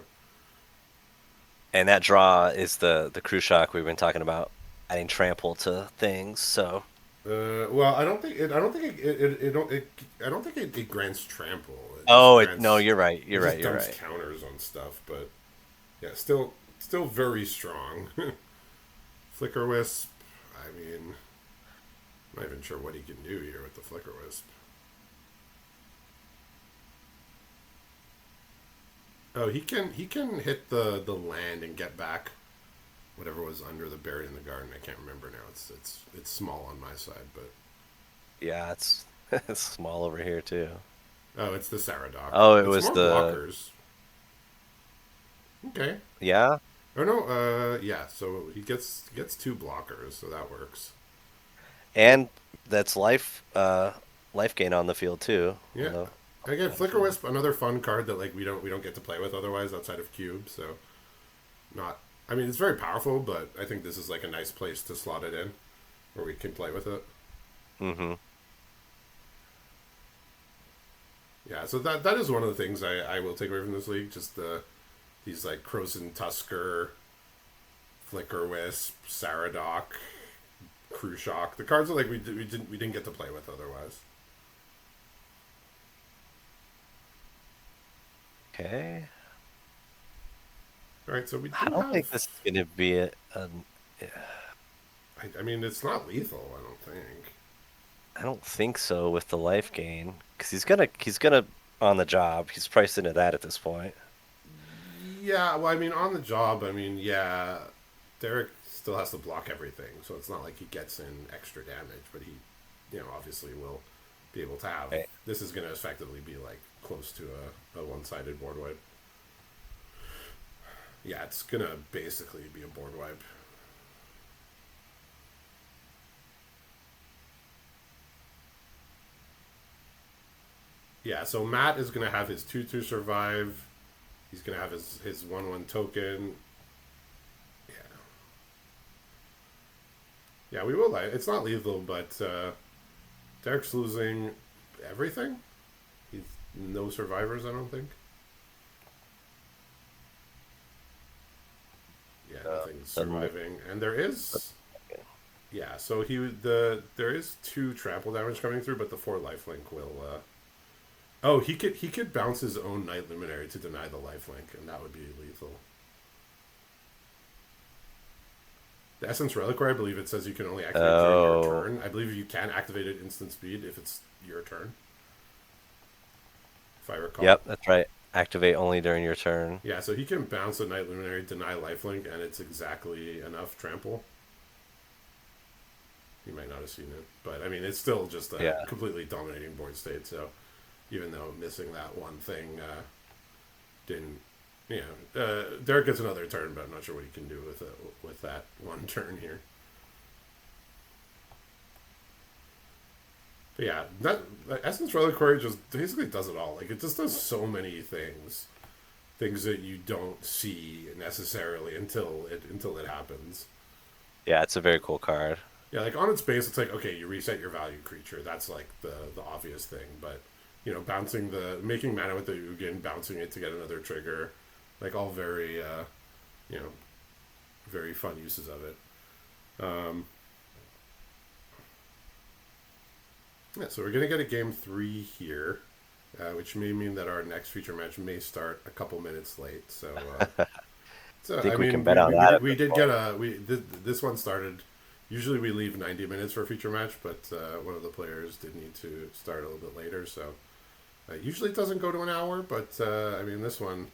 And that draw is the crew shock we've been talking about, adding trample to things. So Well, I don't think it. I don't think it don't. I don't think it grants trample. It just oh, no, grants. you're right. It You're right. just You're dumps right. counters on stuff, but yeah, still very strong. Flicker Wisp. I mean, I'm not even sure what he can do here with the Flicker Wisp. Oh, he can hit the land and get back whatever was under the buried in the garden. I can't remember now. It's small on my side, but Yeah, it's it's small over here too. oh, it's the Saradoc. Oh, it It's was more the blockers. Okay. yeah, Oh no. Yeah. So he gets 2 blockers, so that works. and that's life gain on the field too. Yeah. Again, Flicker Wisp, another fun card that like we don't get to play with otherwise outside of Cube. So not. I mean, it's very powerful, but I think this is like a nice place to slot it in, where we can play with it. Mm-hmm. Yeah. So that is one of the things I will take away from this league. Just these like Croson Tusker, Flicker Wisp, Saradoc, Crew Shock. The cards that like we didn't get to play with otherwise. Okay. All right. So we I do don't have. think this is gonna be a I mean, it's not lethal. I don't think. I don't think so with the life gain because he's gonna on the job. He's priced into that at this point. Yeah, well, I mean, on the job, I mean, yeah, Derek still has to block everything, so it's not like he gets in extra damage, but he, obviously will be able to have. Right. This is going to effectively be like close to a one-sided board wipe. Yeah, it's going to basically be a board wipe. Yeah, so Matt is going to have his 2/2 survive. He's going to have his 1/1 token. Yeah. Yeah, we will. It's not lethal, but Derek's losing everything. He's no survivors, I don't think. Yeah, nothing's Suddenly, surviving, and there is. Yeah, so there is 2 trample damage coming through, but the 4 lifelink will. Oh, he could bounce his own Night Luminary to deny the lifelink, and that would be lethal. The Essence Reliquary, I believe it says you can only activate during your oh, turn. I believe you can activate it instant speed if it's your turn, if I recall. yep, that's right. Activate only during your turn. Yeah, so he can bounce a Night Luminary, deny lifelink, and it's exactly enough trample. You might not have seen it, but I mean, it's still just a Yeah. completely dominating board state. So even though missing that one thing didn't, Derek gets another turn, but I'm not sure what he can do with that one turn here. But yeah, that Essence Reliquary just basically does it all. Like it just does so many things that you don't see necessarily until it happens. Yeah, it's a very cool card. Yeah, like on its base, it's like okay, you reset your value creature. That's like the obvious thing, but bouncing making mana with the Ugin, bouncing it to get another trigger, like all very you know very fun uses of it. Um, yeah, so we're gonna get a game 3 here, which may mean that our next feature match may start a couple minutes late. So, I so I think we can mean, bet on that at we this did get point. this one started. Usually we leave 90 minutes for a feature match, but one of the players did need to start a little bit later, so usually it doesn't go to an hour. But I mean, this one,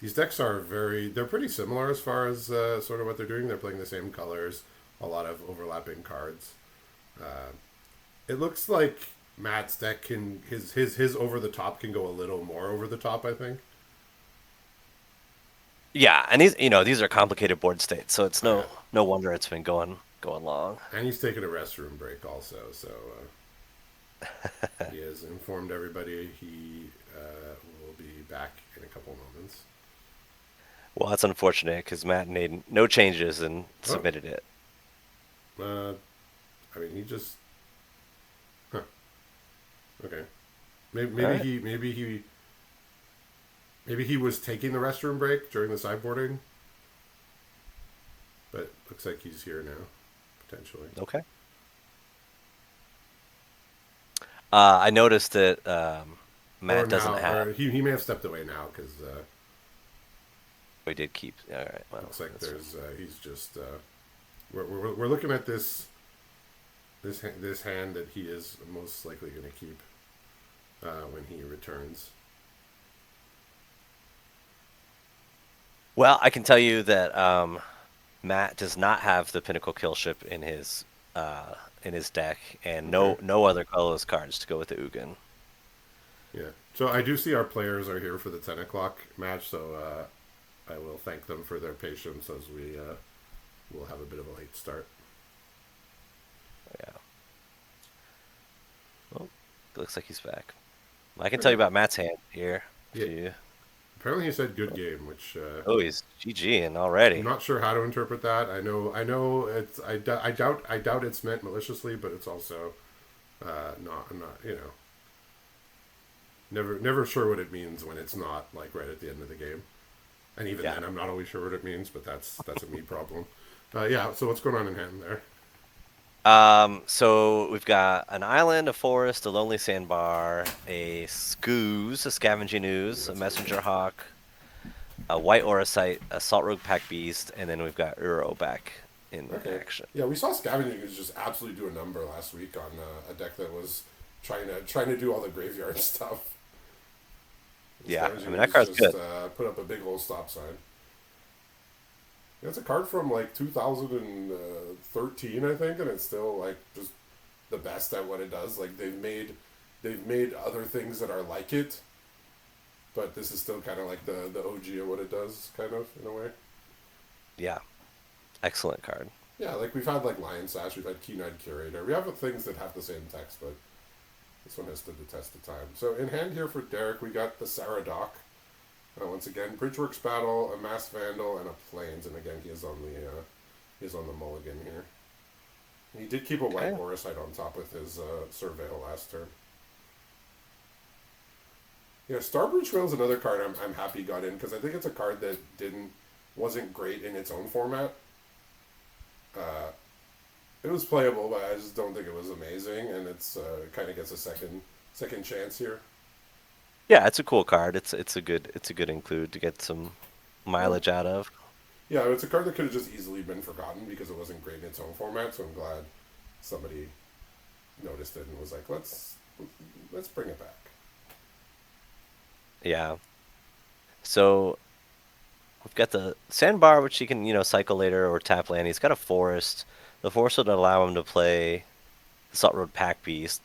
these decks they're pretty similar as far as sort of what they're doing. They're playing the same colors, a lot of overlapping cards. Uh, it looks like Matt's deck can his over the top can go a little more over the top. I think. Yeah, and these are complicated board states, so it's Oh yeah, no wonder it's been going long. and he's taking a restroom break also, so he has informed everybody he will be back in a couple moments. Well, that's unfortunate because Matt made no changes and Oh, submitted it. uh, I mean, he just huh, okay. Maybe, All maybe right. he maybe he was taking the restroom break during the sideboarding, but looks like he's here now potentially. Okay. I noticed that Or Matt doesn't now, have. or he may have stepped away now because We did keep. All right. Well, looks like that's fine. there's he's just we're looking at this hand that he is most likely going to keep when he returns. Well, I can tell you that Matt does not have the Pinnacle Kill Ship in his deck, and Okay, no other colorless cards to go with the Ugin. yeah. So I do see our players are here for the 10 o'clock match, so I will thank them for their patience as we will have a bit of a late start. Yeah. Well, it looks like he's back. I can tell you Okay. about Matt's hand here. Yeah. If you. Apparently he said good game, which Oh, he's GG and I'm already. not sure how to interpret that. I know it's I doubt it's meant maliciously, but it's also not. I'm not. Never sure what it means when it's not like right at the end of the game. And even Yeah. then, I'm not always sure what it means, but that's a me problem. Yeah. So what's going on in hand there? So we've got an island, a forest, a lonely sandbar, a scooze, a scavenging Ooh, ooze, a that's a good messenger one. hawk, a white auracite, a salt rogue pack beast, and then we've got Uro back in Okay. action. Yeah, we saw Scavenging is just absolutely do a number last week on a deck that was trying to do all the graveyard stuff. Yeah, I Scavenging mean that is card's just good. put up a big old stop sign. Yeah, it's a card from like 2013, I think, and it's still like just the best at what it does. Like they've made other things that are like it, but this is still kind of like the OG of what it does, kind of in a way. Yeah, excellent card. Yeah, like we've had like Lion Sash, we've had Keen-Eyed Curator, we have things that have the same text, but This one has stood the test of time. So in hand here for Derek, we got the Saradoc. Once again, Bridgeworks Battle, a Mass Vandal, and a Plains. And again, he is on the mulligan here. And he did keep a white Okay. Auracite on top with his Surveil last turn. Yeah, Starbreach Whale is another card I'm happy got in because I think it's a card that wasn't great in its own format. Uh, it was playable, but I just don't think it was amazing, and it kind of gets a second chance here. Yeah, it's a cool card. It's a good include to get some Yeah, mileage out of. yeah, it's a card that could have just easily been forgotten because it wasn't great in its own format. So I'm glad somebody noticed it and was like, let's bring it back. Yeah. So we've got the sandbar, which he can, cycle later or tap land. He's got a forest. The forest would allow him to play the Salt Road Pack Beast,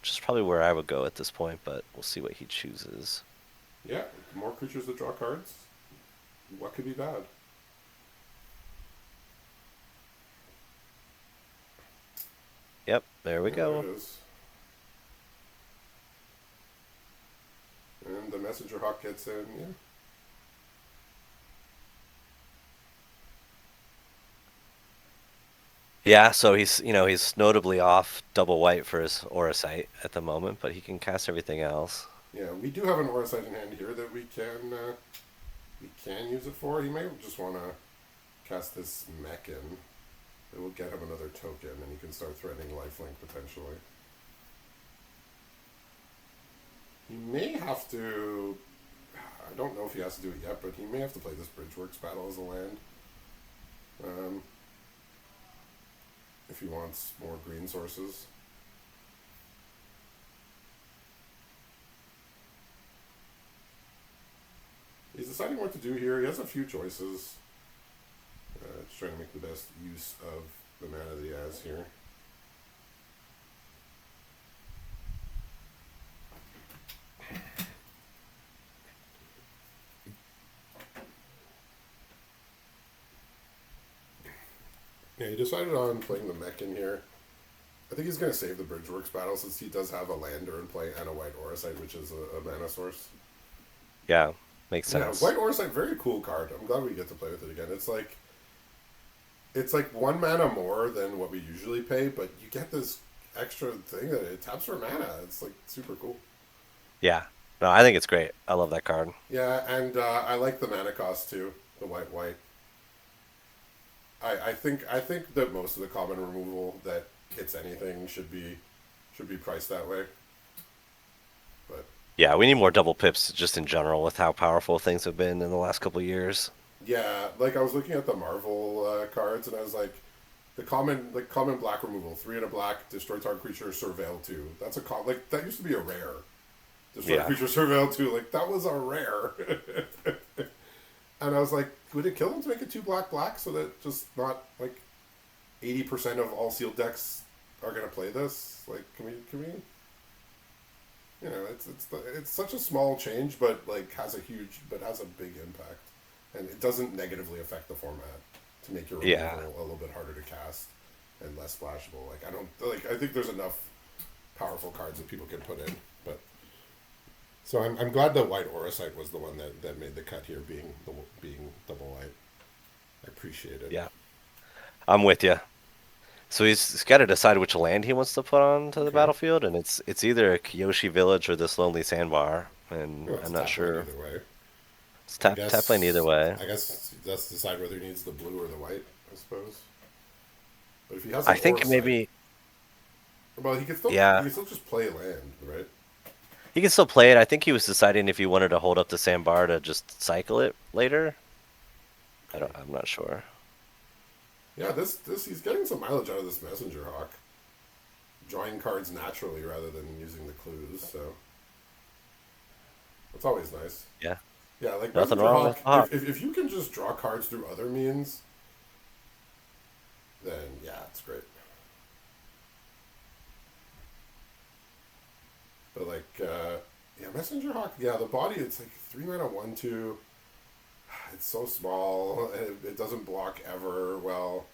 which is probably where I would go at this point, but we'll see what he chooses. Yeah, more creatures that draw cards. What could be bad? Yep, there we Yeah, there go. it is. And the Messenger Hawk gets in. Yeah, Yeah, so he's notably off double white for his Auracite at the moment, but he can cast everything else. yeah. We do have an Auracite in hand here that we can use it for. He may just want to cast this mech in. It will get him another token, and he can start threatening lifelink potentially. He may have to. I don't know if he has to do it yet, but he may have to play this Bridgeworks Battle as a land. Um, if he wants more green sources. He's deciding what to do here. He has a few choices. Just trying to make the best use of the mana that he has here. Yeah, he decided on playing the mech in here. I think he's going to save the Bridgeworks Battle since he does have a lander in play and a white Auracite, which is a mana source. Yeah, makes Yeah, sense. white Auracite, very cool card. I'm glad we get to play with it again. It's like one mana more than what we usually pay, but you get this extra thing that it taps for mana. It's like super cool. Yeah. No, I think it's great. I love that card. Yeah, and I like the mana cost too. The white white. I think that most of the common removal that hits anything should be priced that way. But Yeah, we need more double pips just in general with how powerful things have been in the last couple of years. yeah, like I was looking at the Marvel cards and I was like, the common black removal, 3 and a black, destroy target creature, surveil 2. That's like that used to be a rare. Destroy Yeah. creature, surveil 2. Like that was a rare. And I was like, would it kill them to make it 2 black black so that just not like 80% of all sealed decks are gonna play this? Like, can we? It's such a small change, but like has a big impact, and it doesn't negatively affect the format to make your Yeah. removal a little bit harder to cast and less splashable. Like I don't like I think there's enough powerful cards that people can put in, but so I'm glad that white Auracite was the one that made the cut here, being double white. I appreciate it. Yeah. I'm with you. So he's got to decide which land he wants to put onto the Okay. battlefield, and it's either a Kyoshi village or this lonely sandbar, and Well, it's I'm a not tap land sure. either way. It's I tap lane either guess way. I guess let's decide whether he needs the blue or the white. I suppose. But if he has I an think Auracite, maybe, well, he yeah, can still just play land, right? he can still play it. I think he was deciding if he wanted to hold up the sandbar to just cycle it later. Okay. I'm not sure. Yeah, this he's getting some mileage out of this messenger hawk, drawing cards naturally rather than using the clues. So that's always nice. Yeah, Yeah, like nothing messenger wrong with hawk. Hawk. If you can just draw cards through other means, then yeah, it's great. But like, yeah, messenger hawk. Yeah, the body. It's like 3 mana 1/2. It's so small. It doesn't block ever well,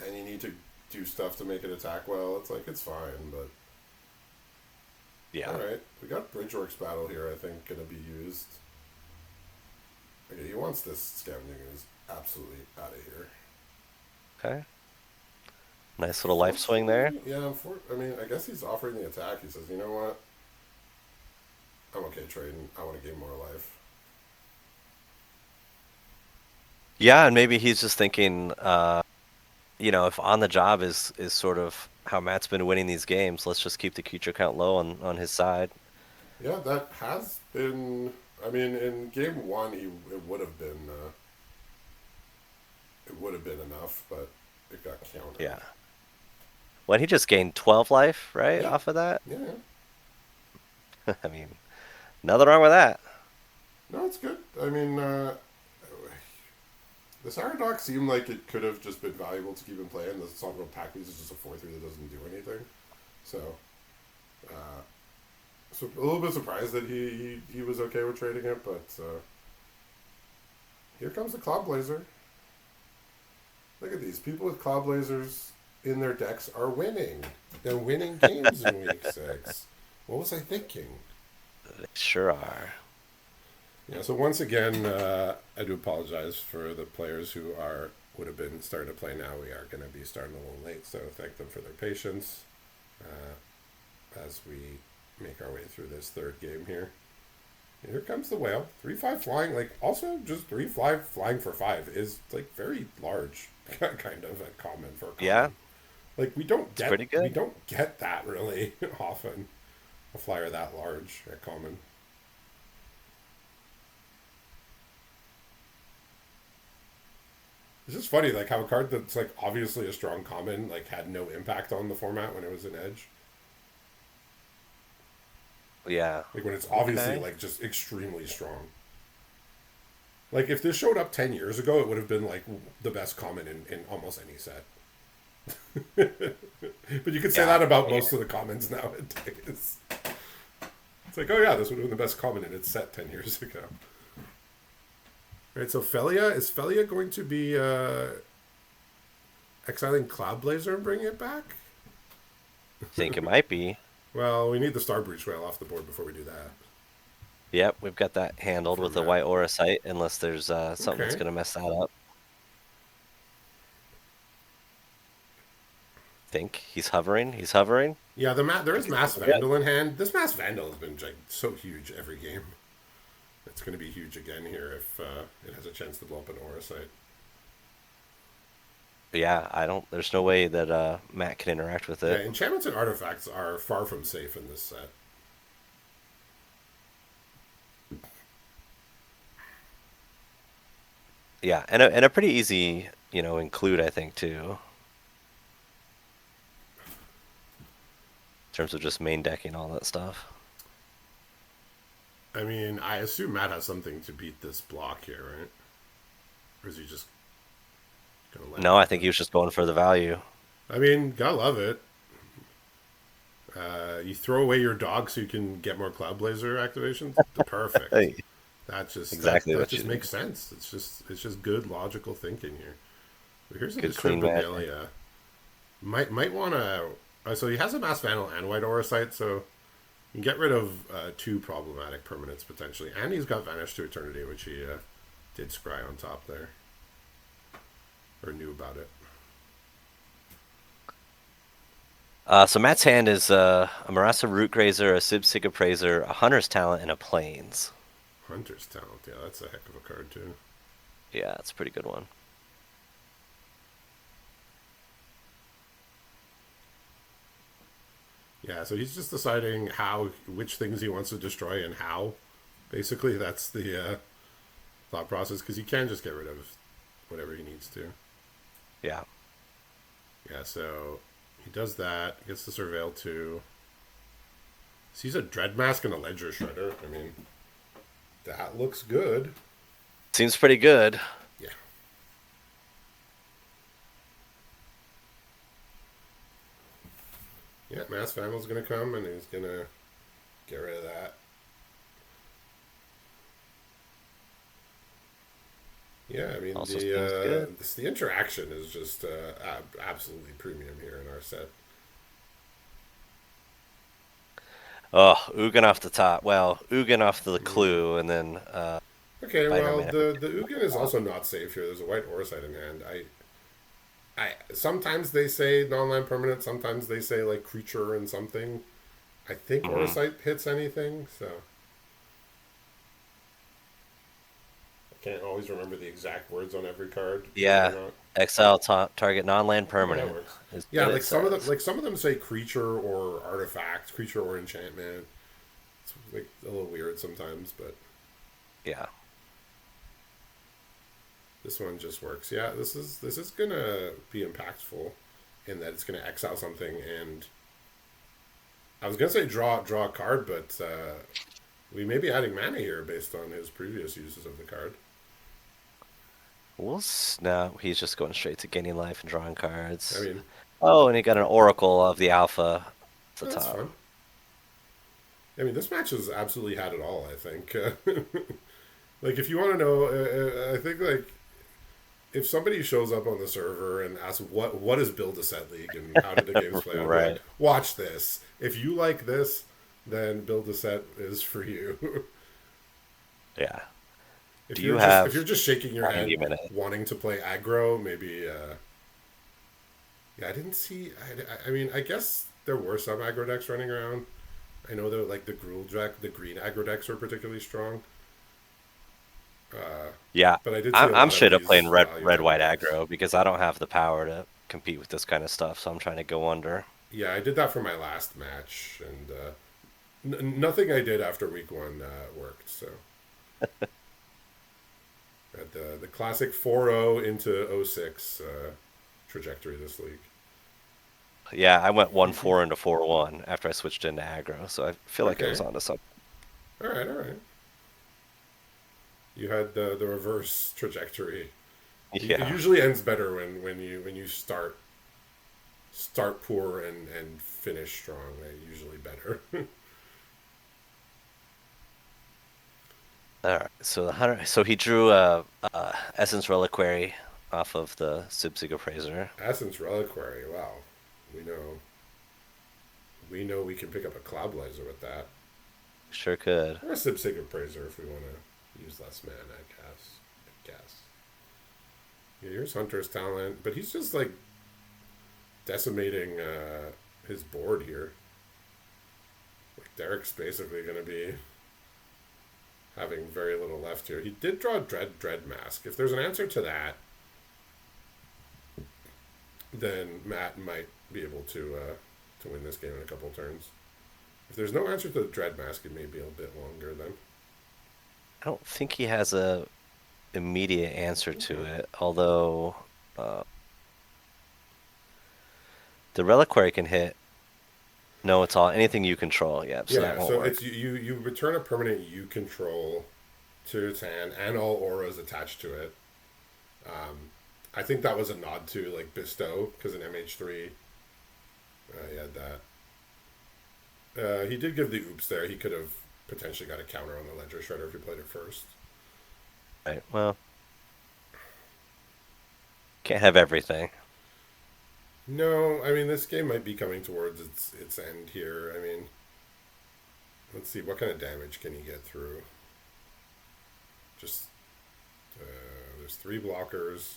and you need to do stuff to make it attack well. It's like it's fine, but Yeah. Alright, we got Bridgeworks Battle here, I think, gonna be used. Okay, he wants this scavenging is absolutely out of here. Okay. Nice little life swing there. Unfortunately, yeah, I mean, I guess he's offering the attack. He says, you know what? I'm okay trading. I want to gain more life. Yeah, and maybe he's just thinking, if on the job is sort of how Matt's been winning these games, let's just keep the creature count low on his side. Yeah, that has been. I mean, in game one, it would have been enough, but it got countered. Yeah. Well, he just gained 12 life, right, Yeah, off of that. yeah, yeah. I mean, nothing wrong with that. No, it's good. I mean, the Saradox seemed like it could have just been valuable to keep in play, and the Salt Road Pack is just a 4/3 that doesn't do anything. So, uh, so a little bit surprised that he was okay with trading it, but here comes the Cloud Blazer. Look at these people with Cloud Blazers in their decks are winning. They're winning games in week 6. What was I thinking? They sure are. Yeah. So once again, I do apologize for the players who would have been starting to play now. We are going to be starting a little late, so thank them for their patience as we make our way through this third game here. And here comes the whale. 3/5 flying, like also just 3/5 flying for 5 is like very large, kind of a common for a Yeah, common. Like it's pretty we good. don't get that really often. A flyer that large at common. It's just funny, like how a card that's like obviously a strong common like had no impact on the format when it was an edge. Yeah. Like when it's obviously Okay. like just extremely strong. Like if this showed up 10 years ago, it would have been like the best common in almost any set. But you could say Yeah. that about most of the commons nowadays. It's like, oh yeah, this would have been the best common in its set 10 years ago. All right, so Felia is Felia going to be exiling Cloud Blazer and bringing it back? Think it might be. Well, we need the Star Breach Whale off the board before we do that. Yep, we've got that handled For with a Matt. white aura sight, unless there's something that's Okay. gonna mess that up. Think he's hovering. He's hovering. Yeah, there is Mass Yeah. Vandal in hand. This Mass Vandal has been like, so huge every game. It's going to be huge again here if it has a chance to blow up an Aura site. Yeah, I don't. There's no way that Matt can interact with Yeah, it. enchantments and artifacts are far from safe in this set. Yeah, and a pretty easy, include, I think, too, in terms of just main decking all that stuff. I mean, I assume Matt has something to beat this block here, right? Or is he just going to let it No, I think happen? he was just going for the value. I mean, gotta love it. You throw away your dog so you can get more Cloud Blazer activations. The perfect. Hey, That exactly that what just you do. makes sense. It's just good logical thinking here. But here's a Good Destroy clean magic. Bedelia. Might want to. So he has a Mass Vandal and White Aura Sight, so you can get rid of two problematic permanents potentially. And he's got Vanish to Eternity, which he did scry on top there, or knew about it. So Matt's hand is a Marasa Root Grazer, a Sib Sig Appraiser, a Hunter's Talent, and a Plains. Hunter's Talent, yeah, that's a heck of a card too. Yeah, it's a pretty good one. Yeah, so he's just deciding which things he wants to destroy and how. Basically, that's the thought process because he can just get rid of whatever he needs to. Yeah. Yeah, so he does that. Gets the Surveil too. Sees a Dread Mask and a Ledger Shredder. I mean, that looks good. Seems pretty good. Yeah. Yeah, Mass Vandal's gonna come and he's gonna get rid of that. Yeah, I mean Also seems good. the interaction is just absolutely premium here in our set. Oh, Ugin off the top. Well, Ugin off the Mm. clue, and then Okay, well, Spider-Man the Ugin is also not safe here. There's a white Orsite in hand. I sometimes they say non-land permanent, sometimes they say like creature and something. I think hmm Orsite hits anything, so I can't always remember the exact words on every card, believe it or Yeah. not. Exile target non-land Yeah, that permanent works. is Yeah, what it says. like some of them say creature or artifact, creature or enchantment. It's like a little weird sometimes, but Yeah. this one just works. Yeah, this is gonna be impactful in that it's gonna exile something, and I was gonna say draw a card, but we may be adding mana here based on his previous uses of the card. No, he's just going straight to gaining life and drawing I cards. mean, Oh, and he got an Oracle of the Alpha at the that's top. fun. I mean, this match has absolutely had it all. I think. Like, if you want to know, I think like if somebody shows up on the server and asks what is Build a Set League and how did the games play, I'd be like, Right. watch this. If you like this, then Build a Set is for you. Yeah. If Do you're you just if have you're just shaking your 90 head minutes? wanting to play aggro, maybe. Yeah, I didn't see. I mean, I guess there were some aggro decks running around. I know that like the Gruul deck, the green aggro decks were particularly strong. Uh, Yeah. but I did see I'm a I'm lot of straight up these playing red value red type white decks. aggro because I don't have the power to compete with this kind of stuff, so I'm trying to go under. Yeah, I did that for my last match, and nothing I did after week one worked. So at the classic 4-0 into 06 trajectory this league. Yeah, I went 1-4 into 4-1 after I switched into aggro, so I feel like I was Okay, onto something. all right, all right. You had the reverse trajectory. It Yeah. usually ends better when you start poor and finish strong. Usually better. All right. So the hunter. So he drew a Essence Reliquary off of the Sibsig Appraiser. Essence Reliquary. Wow, we know we can pick up a Cloud Blazer with that. Sure could. Or a Sipsig Appraiser if we want to use less mana, I guess. Yeah, here's Hunter's talent, but he's just like decimating his board here. Like Derek's basically going to be having very little left here. He did draw Dread Mask. If there's an answer to that, then Matt might be able to win this game in a couple turns. If there's no answer to the Dread Mask, it may be a bit longer then. I don't think he has a immediate answer to Okay. it, although uh, the Reliquary can hit. No, it's all anything you control. Yep. So that Yeah, won't so work. it's you return a permanent you control to its hand and all auras attached to it. I think that was a nod to like bestow because in MH3 he had that. He did give the oops there. He could have potentially got a counter on the Ledger Shredder if he played it first. Right. Well, can't have everything. No, I mean this game might be coming towards its end here. I mean, let's see what kind of damage can he get through. Just there's three blockers.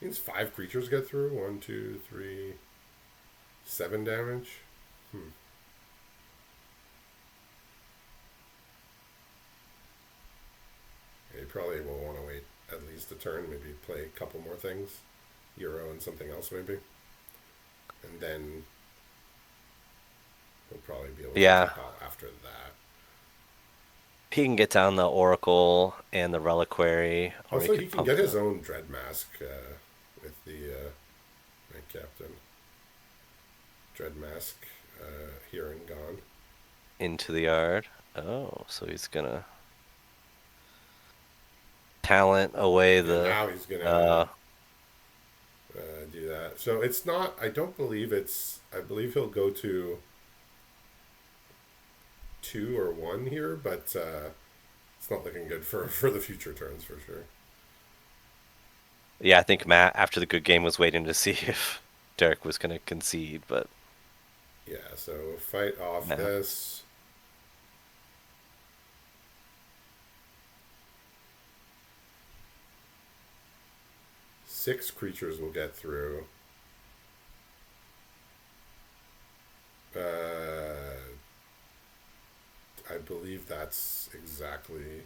Means five creatures get through. One, two, three, 7 damage. Hmm. Yeah, you probably will want to wait at least a turn. Maybe play a couple more things, Euro and something else maybe, and then he'll probably be able to Yeah. tap out after that. He can get down the Oracle and the Reliquary, or he Also, he could can pump get his the own Dread Mask with the Night Captain. Dread Mask here and gone. into the yard. Oh, so he's gonna talent away Yeah, the now he's gonna uh do that. So it's not. I don't believe it's. I believe he'll go to 2 or 1 here, but it's not looking good for the future turns for sure. yeah, I think Matt after the good game was waiting to see if Derek was gonna concede, but Yeah. So fight off Matt this. 6 creatures will get through. I believe that's exactly.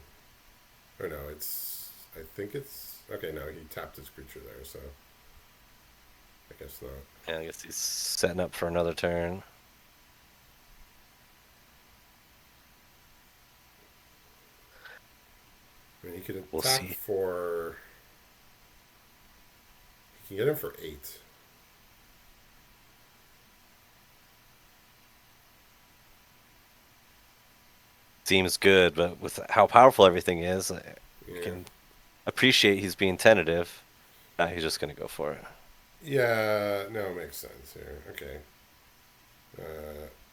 Or no, it's. I think it's. Okay, no, he tapped his creature there, so I guess not. Yeah, I guess he's setting up for another turn. I mean, he could We'll tap see. for. He can get him for 8. Seems good, but with how powerful everything is, you Yeah. can appreciate he's being tentative. Nah, he's just gonna go for it. Yeah, no, makes sense here. Okay.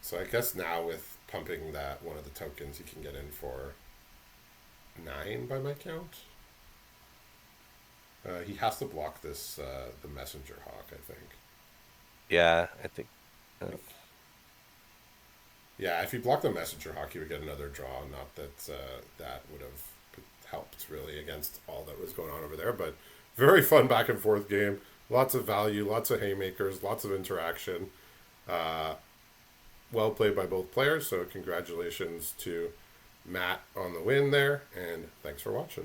So I guess now with pumping that one of the tokens, he can get in for 9 by my count. He has to block this the messenger hawk, I think. Yeah, I think. Like, yeah, if he blocked the messenger hawk, he would get another draw. Not that that would have helped really against all that was going on over there, but very fun back and forth game. Lots of value, lots of haymakers, lots of interaction. Uh, well played by both players. So congratulations to Matt on the win there, and thanks for watching.